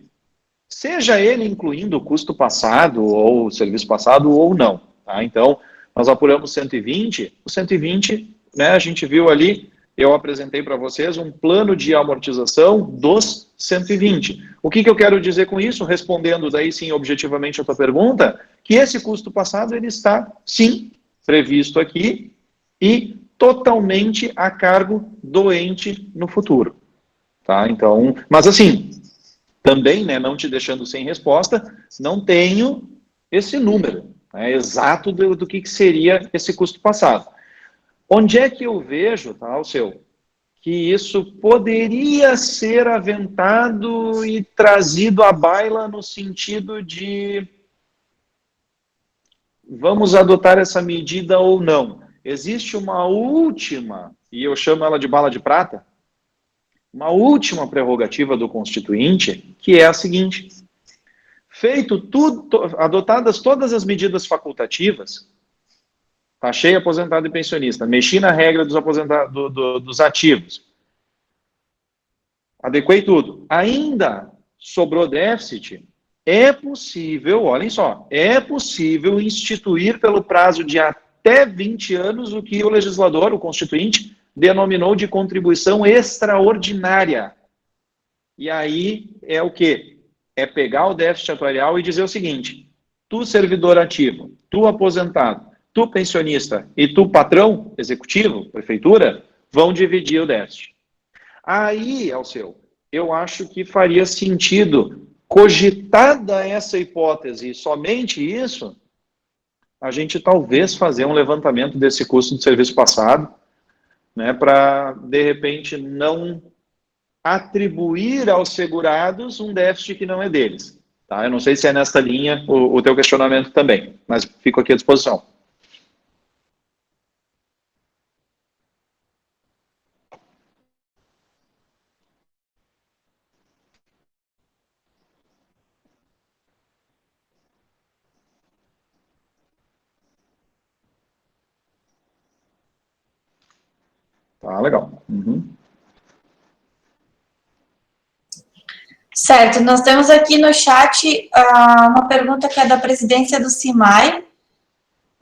Seja ele incluindo o custo passado, ou o serviço passado, ou não. Tá? Então, nós apuramos 120, o 120, né, a gente viu ali, eu apresentei para vocês um plano de amortização dos 120. O que eu quero dizer com isso? Respondendo daí sim objetivamente a tua pergunta, que esse custo passado ele está sim previsto aqui e totalmente a cargo do ente no futuro. Tá? Então, mas assim, também, né, não te deixando sem resposta, não tenho esse número, né, exato do que seria esse custo passado. Onde é que eu vejo, tá, Alceu, que isso poderia ser aventado e trazido à baila no sentido de vamos adotar essa medida ou não? Existe uma última, e eu chamo ela de bala de prata, uma última prerrogativa do Constituinte, que é a seguinte: feito tudo, adotadas todas as medidas facultativas, taxei aposentado e pensionista, mexi na regra dos dos ativos, adequei tudo, ainda sobrou déficit, é possível, olhem só, é possível instituir pelo prazo de até 20 anos o que o legislador, o Constituinte, denominou de contribuição extraordinária. E aí é o quê? É pegar o déficit atuarial e dizer o seguinte: tu servidor ativo, tu aposentado, tu pensionista e tu patrão executivo, prefeitura, vão dividir o déficit. Aí, Alceu, eu acho que faria sentido, cogitada essa hipótese, somente isso, a gente talvez fazer um levantamento desse custo de serviço passado, né, para, de repente, não atribuir aos segurados um déficit que não é deles. Tá? Eu não sei se é nesta linha o teu questionamento também, mas fico aqui à disposição. Tá, legal. Uhum. Certo, nós temos aqui no chat uma pergunta que é da presidência do CIMAI,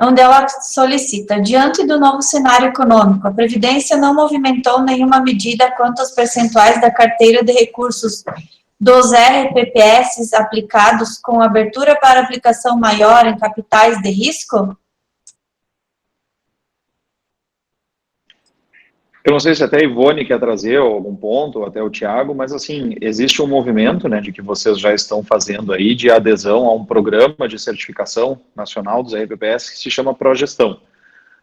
onde ela solicita: diante do novo cenário econômico, a Previdência não movimentou nenhuma medida quanto aos percentuais da carteira de recursos dos RPPS aplicados com abertura para aplicação maior em capitais de risco? Eu não sei se até a Ivone quer trazer algum ponto, ou até o Thiago, mas assim, existe um movimento, né, de que vocês já estão fazendo aí de adesão a um programa de certificação nacional dos RPPS que se chama Progestão,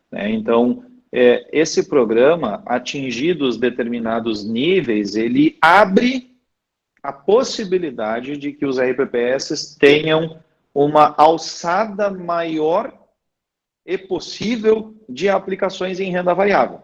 né? Então, esse programa, atingidos determinados níveis, ele abre a possibilidade de que os RPPS tenham uma alçada maior e possível de aplicações em renda variável.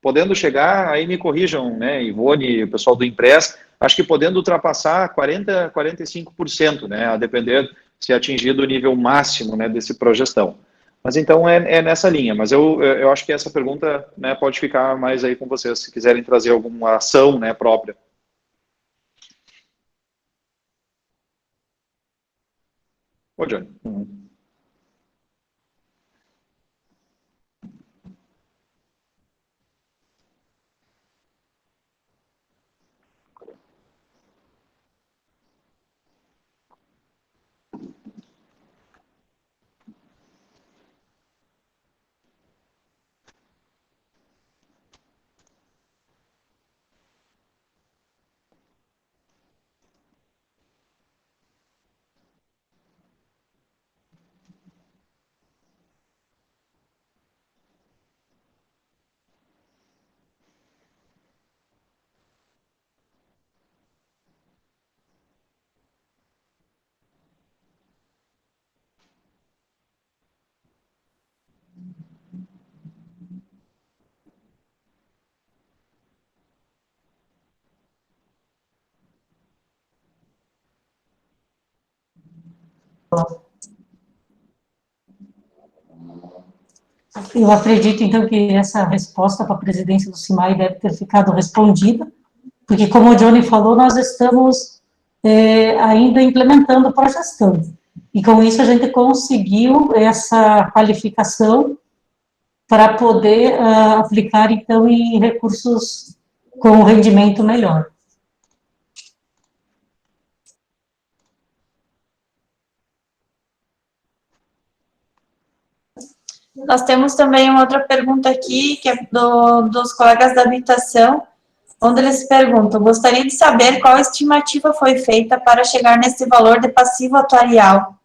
Podendo chegar, aí me corrijam, né, Ivone e o pessoal do Impress, acho que podendo ultrapassar 40%, 45%, né, a depender se atingido o nível máximo, né, desse progestão. Mas então é nessa linha, mas eu acho que essa pergunta, né, pode ficar mais aí com vocês, se quiserem trazer alguma ação, né, própria. Ô, Johnny. Eu acredito, então, que essa resposta para a presidência do CIMAI deve ter ficado respondida, porque, como o Johnny falou, nós estamos ainda implementando a progestão, e com isso a gente conseguiu essa qualificação para poder aplicar, então, em recursos com rendimento melhor. Nós temos também uma outra pergunta aqui, que é dos colegas da habitação, onde eles perguntam: gostaria de saber qual estimativa foi feita para chegar nesse valor de passivo atuarial.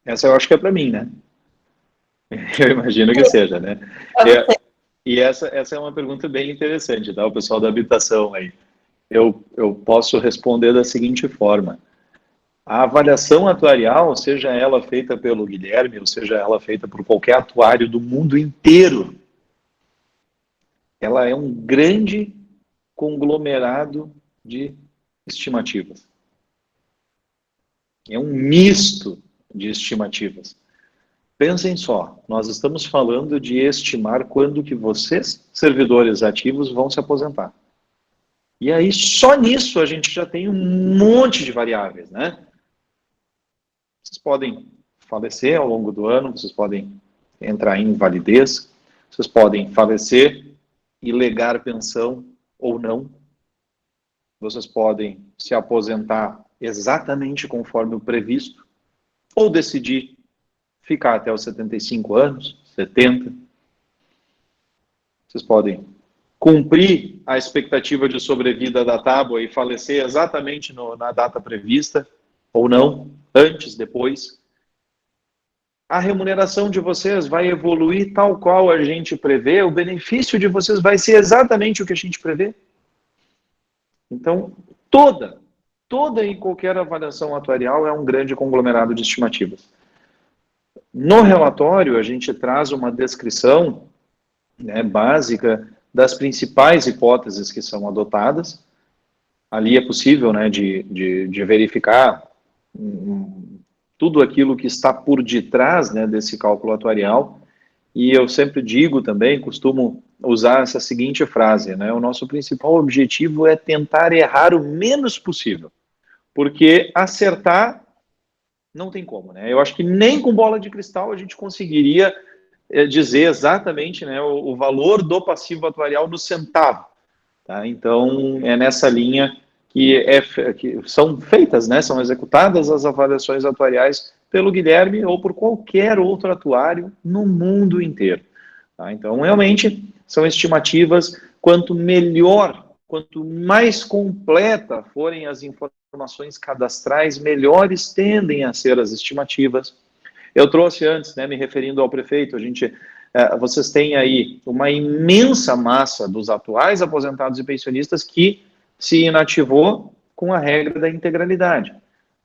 Essa eu acho que é para mim, né? Eu imagino que seja, né? E essa é uma pergunta bem interessante, tá? O pessoal da habitação aí. Eu posso responder da seguinte forma. A avaliação atuarial, seja ela feita pelo Guilherme, ou seja ela feita por qualquer atuário do mundo inteiro, ela é um grande conglomerado de estimativas. É um misto de estimativas. Pensem só, nós estamos falando de estimar quando que vocês, servidores ativos, vão se aposentar. E aí, só nisso, a gente já tem um monte de variáveis, né? Vocês podem falecer ao longo do ano, vocês podem entrar em invalidez, vocês podem falecer e legar pensão ou não. Vocês podem se aposentar exatamente conforme o previsto, ou decidir ficar até os 75 anos, 70. Vocês podem cumprir a expectativa de sobrevida da tábua e falecer exatamente na data prevista, ou não, antes, depois. A remuneração de vocês vai evoluir tal qual a gente prevê, o benefício de vocês vai ser exatamente o que a gente prevê. Então, toda e qualquer avaliação atuarial é um grande conglomerado de estimativas. No relatório, a gente traz uma descrição, né, básica das principais hipóteses que são adotadas. Ali é possível, né, de verificar tudo aquilo que está por detrás, né, desse cálculo atuarial. E eu sempre digo também, costumo usar essa seguinte frase, né, o nosso principal objetivo é tentar errar o menos possível, porque acertar não tem como, né? Eu acho que nem com bola de cristal a gente conseguiria dizer exatamente, né, o valor do passivo atuarial no centavo, tá? Então, é nessa linha que são feitas, né, são executadas as avaliações atuariais pelo Guilherme ou por qualquer outro atuário no mundo inteiro. Tá? Então, realmente, são estimativas, quanto melhor, quanto mais completa forem as informações cadastrais, melhores tendem a ser as estimativas. Eu trouxe antes, né, me referindo ao prefeito, vocês têm aí uma imensa massa dos atuais aposentados e pensionistas que se inativou com a regra da integralidade.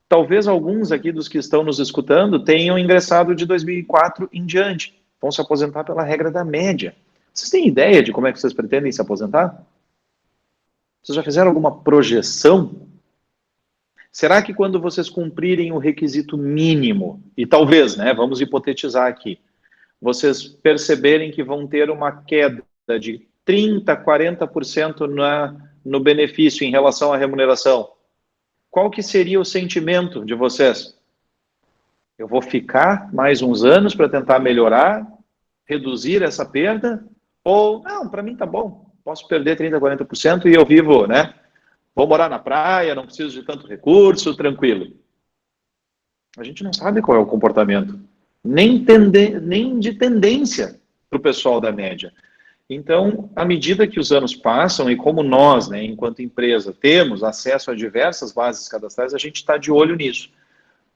Talvez alguns aqui dos que estão nos escutando tenham ingressado de 2004 em diante, vão se aposentar pela regra da média. Vocês têm ideia de como é que vocês pretendem se aposentar? Vocês já fizeram alguma projeção? Será que quando vocês cumprirem o requisito mínimo, e talvez, né, vamos hipotetizar aqui, vocês perceberem que vão ter uma queda de 30%, 40% no benefício em relação à remuneração, qual que seria o sentimento de vocês? Eu vou ficar mais uns anos para tentar melhorar, reduzir essa perda? Ou, não, para mim tá bom, posso perder 30%, 40% e eu vivo, né? Vou morar na praia, não preciso de tanto recurso, tranquilo. A gente não sabe qual é o comportamento, nem de tendência para o pessoal da média. Então, à medida que os anos passam e como nós, né, enquanto empresa, temos acesso a diversas bases cadastrais, a gente está de olho nisso.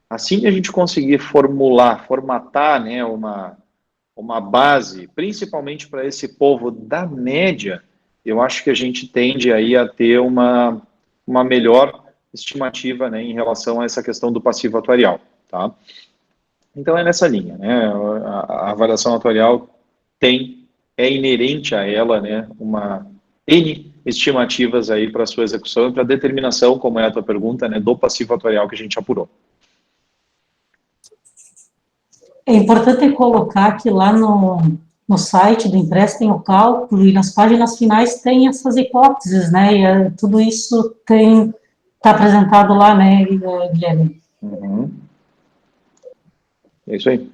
Assim que a gente conseguir formatar, né, uma base, principalmente para esse povo da média, eu acho que a gente tende aí a ter uma melhor estimativa, né, em relação a essa questão do passivo atuarial, tá? Então é nessa linha, né? A avaliação atuarial é inerente a ela, né, uma N estimativas aí para sua execução e para determinação, como é a tua pergunta, né, do passivo atuarial que a gente apurou. É importante colocar que lá no site do Impresso tem o cálculo e nas páginas finais tem essas hipóteses, né? E tudo isso está apresentado lá, né, Guilherme? Uhum. É isso aí.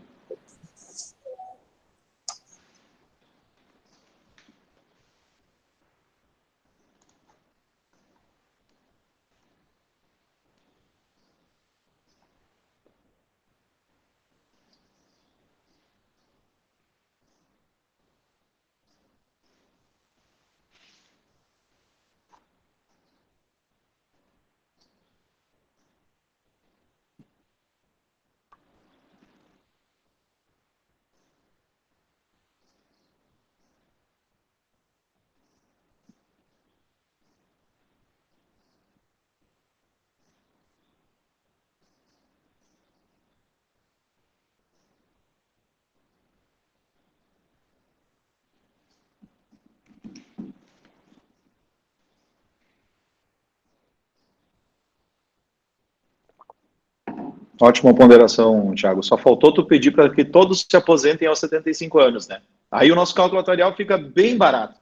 Ótima ponderação, Thiago. Só faltou tu pedir para que todos se aposentem aos 75 anos, né? Aí o nosso cálculo atuarial fica bem barato,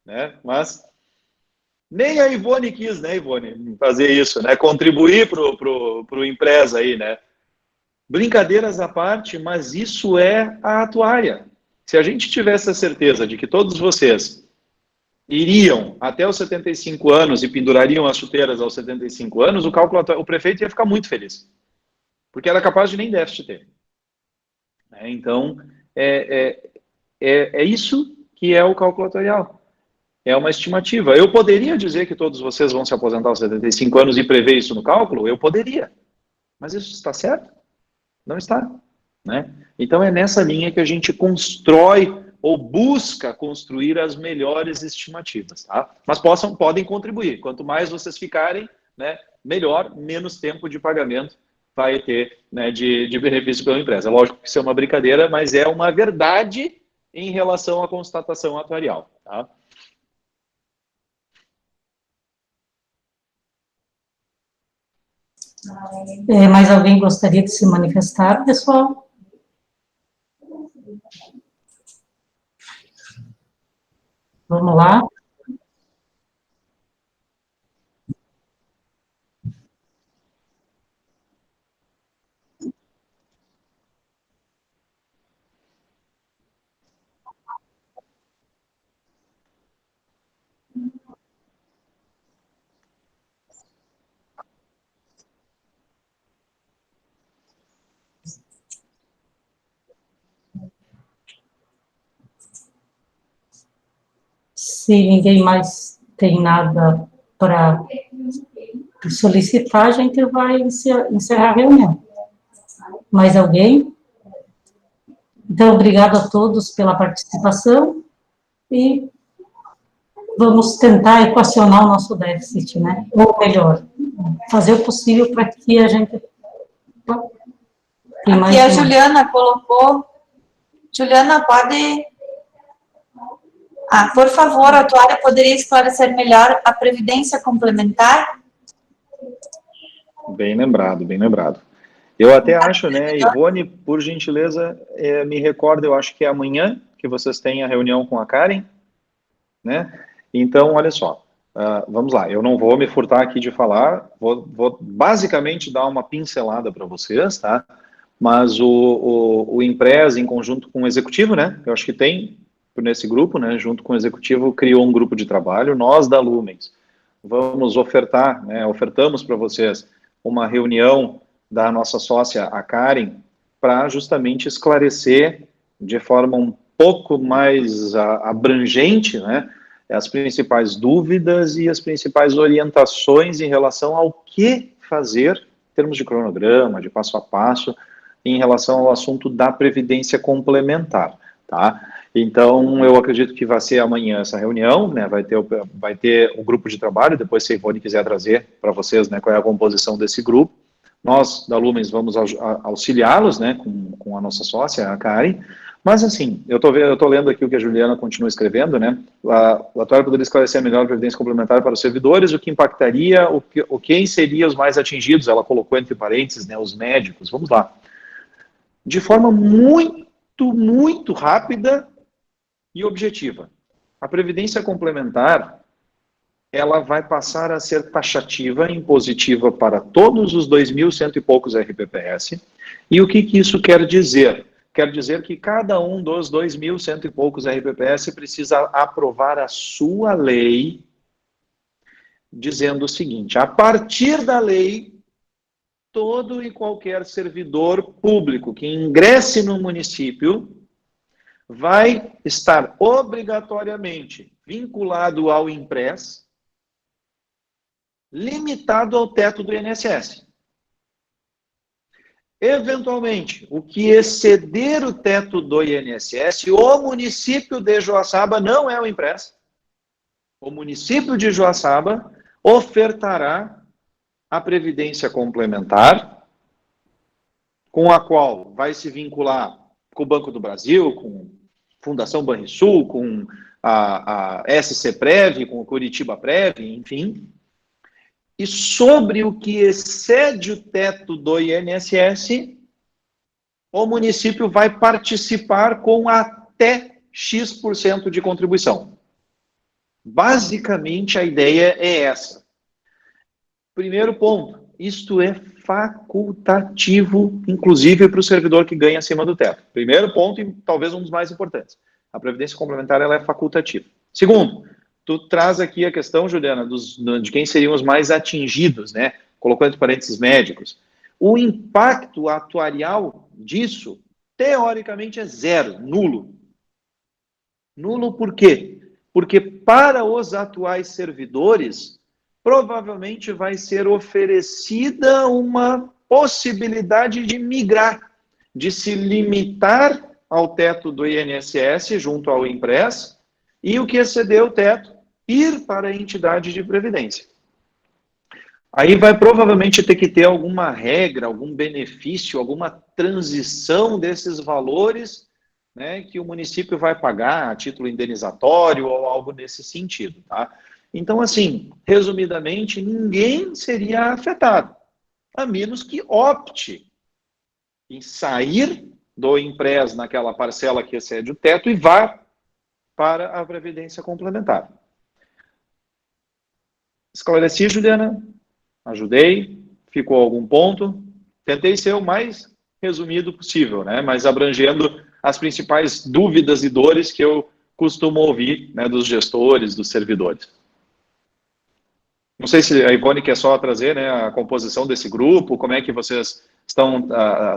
né? Mas nem a Ivone quis, né, Ivone, fazer isso, né? Contribuir pro empresa aí, né? Brincadeiras à parte, mas isso é a atuária. Se a gente tivesse a certeza de que todos vocês iriam até os 75 anos e pendurariam as chuteiras aos 75 anos, o prefeito ia ficar muito feliz, porque era capaz de nem déficit ter. Então, é isso que é o cálculo atuarial. É uma estimativa. Eu poderia dizer que todos vocês vão se aposentar aos 75 anos e prever isso no cálculo? Eu poderia. Mas isso está certo? Não está. Né? Então, é nessa linha que a gente constrói ou busca construir as melhores estimativas. Tá? Mas podem contribuir. Quanto mais vocês ficarem, né, melhor, menos tempo de pagamento vai ter, né, de benefício pela empresa. Lógico que isso é uma brincadeira, mas é uma verdade em relação à constatação atuarial. Tá? Mais alguém gostaria de se manifestar, pessoal? Vamos lá. se ninguém mais tem nada para solicitar, a gente vai encerrar a reunião. Mais alguém? Então, obrigado a todos pela participação e vamos tentar equacionar o nosso déficit, né? Ou melhor, fazer o possível para que a gente... Aqui a Juliana colocou... Juliana, pode... por favor, a tua área poderia esclarecer melhor a previdência complementar? Bem lembrado, bem lembrado. Eu até acho, né, Ivone, por gentileza, me recorda, eu acho que é amanhã que vocês têm a reunião com a Karen, né? Então, olha só, vamos lá, eu não vou me furtar aqui de falar, vou basicamente dar uma pincelada para vocês, tá? Mas o Impresa, em conjunto com o Executivo, né, eu acho que tem nesse grupo, né, junto com o Executivo, criou um grupo de trabalho, nós da Lumens vamos ofertar, né, ofertamos para vocês uma reunião da nossa sócia, a Karen, para justamente esclarecer de forma um pouco mais abrangente, né, as principais dúvidas e as principais orientações em relação ao que fazer, em termos de cronograma, de passo a passo, em relação ao assunto da previdência complementar, tá? Então, eu acredito que vai ser amanhã essa reunião, né, vai ter o grupo de trabalho, depois se a Ivone quiser trazer para vocês, né, qual é a composição desse grupo. Nós, da Lumens, vamos auxiliá-los, né, com a nossa sócia, a Karen, mas assim, eu tô lendo aqui o que a Juliana continua escrevendo, né, o atuário poderia esclarecer melhor a previdência complementar para os servidores, o que impactaria, quem seria os mais atingidos, ela colocou entre parênteses, né, os médicos, vamos lá. De forma muito rápida e objetiva. A previdência complementar, ela vai passar a ser taxativa e impositiva para todos os 2.100 e poucos RPPS. E o que isso quer dizer? Quer dizer que cada um dos 2.100 e poucos RPPS precisa aprovar a sua lei, dizendo o seguinte: a partir da lei, todo e qualquer servidor público que ingresse no município vai estar obrigatoriamente vinculado ao Impres, limitado ao teto do INSS. Eventualmente, o que exceder o teto do INSS, o município de Joaçaba não é o Impres. O município de Joaçaba ofertará a previdência complementar, com a qual vai se vincular com o Banco do Brasil, com Fundação Banrisul, com a SC Prev, com o Curitiba Prev, enfim. E sobre o que excede o teto do INSS, o município vai participar com até X% de contribuição. Basicamente, a ideia é essa. Primeiro ponto, isto é facultativo, inclusive para o servidor que ganha acima do teto. Primeiro ponto, e talvez um dos mais importantes. A previdência complementar ela é facultativa. Segundo, tu traz aqui a questão, Juliana, de quem seriam os mais atingidos, né? Colocou entre parênteses médicos. O impacto atuarial disso, teoricamente, é zero, nulo. Nulo por quê? Porque para os atuais servidores, provavelmente vai ser oferecida uma possibilidade de migrar, de se limitar ao teto do INSS junto ao Impres, e o que exceder o teto, ir para a entidade de previdência. Aí vai provavelmente ter que ter alguma regra, algum benefício, alguma transição desses valores, né, que o município vai pagar a título indenizatório ou algo nesse sentido, tá? Então, assim, resumidamente, ninguém seria afetado, a menos que opte em sair do Impres naquela parcela que excede o teto e vá para a previdência complementar. Esclareci, Juliana? Ajudei? Ficou algum ponto? Tentei ser o mais resumido possível, né? Mas abrangendo as principais dúvidas e dores que eu costumo ouvir, né, dos gestores, dos servidores. Não sei se a Ivone quer só trazer, né, a composição desse grupo, como é que vocês estão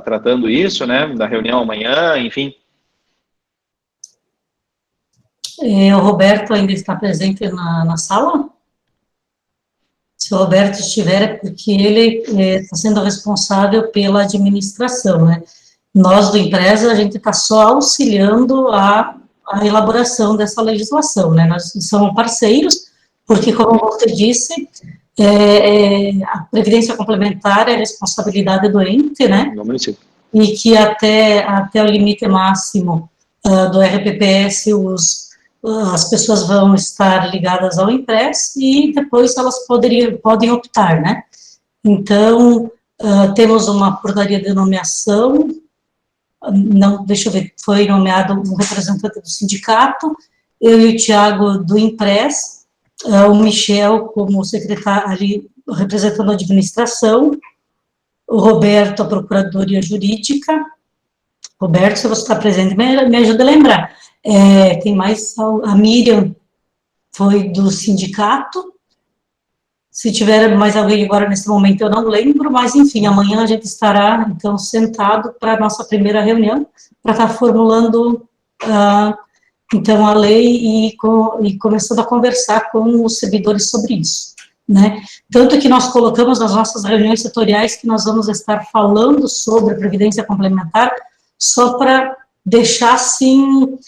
tratando isso, né, da reunião amanhã, enfim. O Roberto ainda está presente na sala? Se o Roberto estiver, é porque ele está sendo responsável pela administração, né? Nós, do Empresa, a gente está só auxiliando a elaboração dessa legislação, né? Nós somos parceiros, porque, como você disse, a Previdência Complementar é responsabilidade do ente, né? No município. E que até o limite máximo do RPPS, as pessoas vão estar ligadas ao Impress e depois elas podem optar, né? Então, temos uma portaria de nomeação, não, deixa eu ver, foi nomeado um representante do sindicato, eu e o Tiago do Impress, o Michel como secretário ali, representando a administração, o Roberto, a procuradoria jurídica. Roberto, se você está presente, me ajuda a lembrar. Tem mais, a Miriam foi do sindicato. Se tiver mais alguém agora nesse momento, eu não lembro, mas enfim, amanhã a gente estará, então, sentado para a nossa primeira reunião, para estar formulando, então, a lei e começando a conversar com os servidores sobre isso, né? Tanto que nós colocamos nas nossas reuniões setoriais que nós vamos estar falando sobre a Previdência Complementar, só para deixar, assim,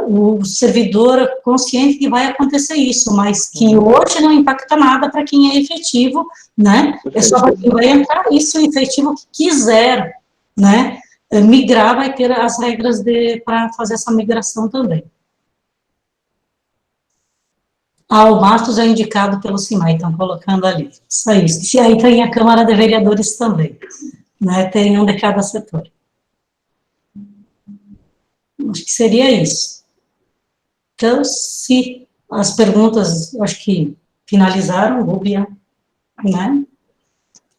o servidor consciente que vai acontecer isso, mas que hoje não impacta nada para quem é efetivo, né? É só para quem vai entrar, isso, o efetivo que quiser, né? Migrar, vai ter as regras para fazer essa migração também. O Matos é indicado pelo CIMAI, estão colocando ali, só isso. E aí tem a Câmara de Vereadores também, né? Tem um de cada setor. Acho que seria isso. Então, se as perguntas, acho que finalizaram, Rúbia, né?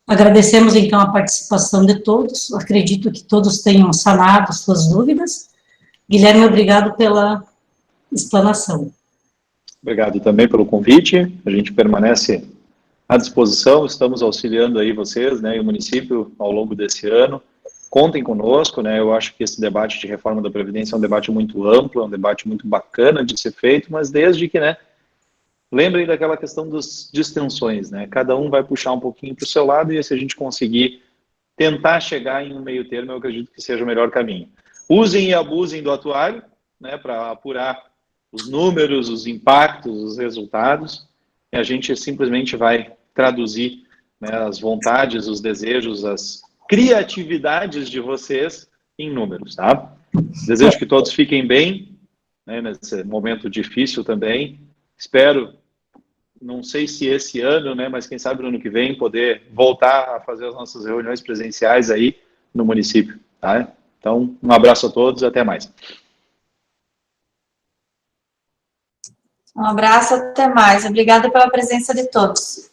Agradecemos, então, a participação de todos, acredito que todos tenham sanado suas dúvidas. Guilherme, obrigado pela explanação. Obrigado também pelo convite, a gente permanece à disposição, estamos auxiliando aí vocês, né, e o município ao longo desse ano. Contem conosco, né, eu acho que esse debate de reforma da Previdência é um debate muito amplo, é um debate muito bacana de ser feito, mas desde que, né, lembrem daquela questão das distensões, né, cada um vai puxar um pouquinho para o seu lado e se a gente conseguir tentar chegar em um meio termo, eu acredito que seja o melhor caminho. Usem e abusem do atuário, né, para apurar os números, os impactos, os resultados, e a gente simplesmente vai traduzir, né, as vontades, os desejos, as criatividades de vocês em números, tá? Desejo que todos fiquem bem, né, nesse momento difícil também. Espero, não sei se esse ano, né, mas quem sabe no ano que vem, poder voltar a fazer as nossas reuniões presenciais aí no município, tá? Então, um abraço a todos, até mais. Um abraço, até mais. Obrigada pela presença de todos.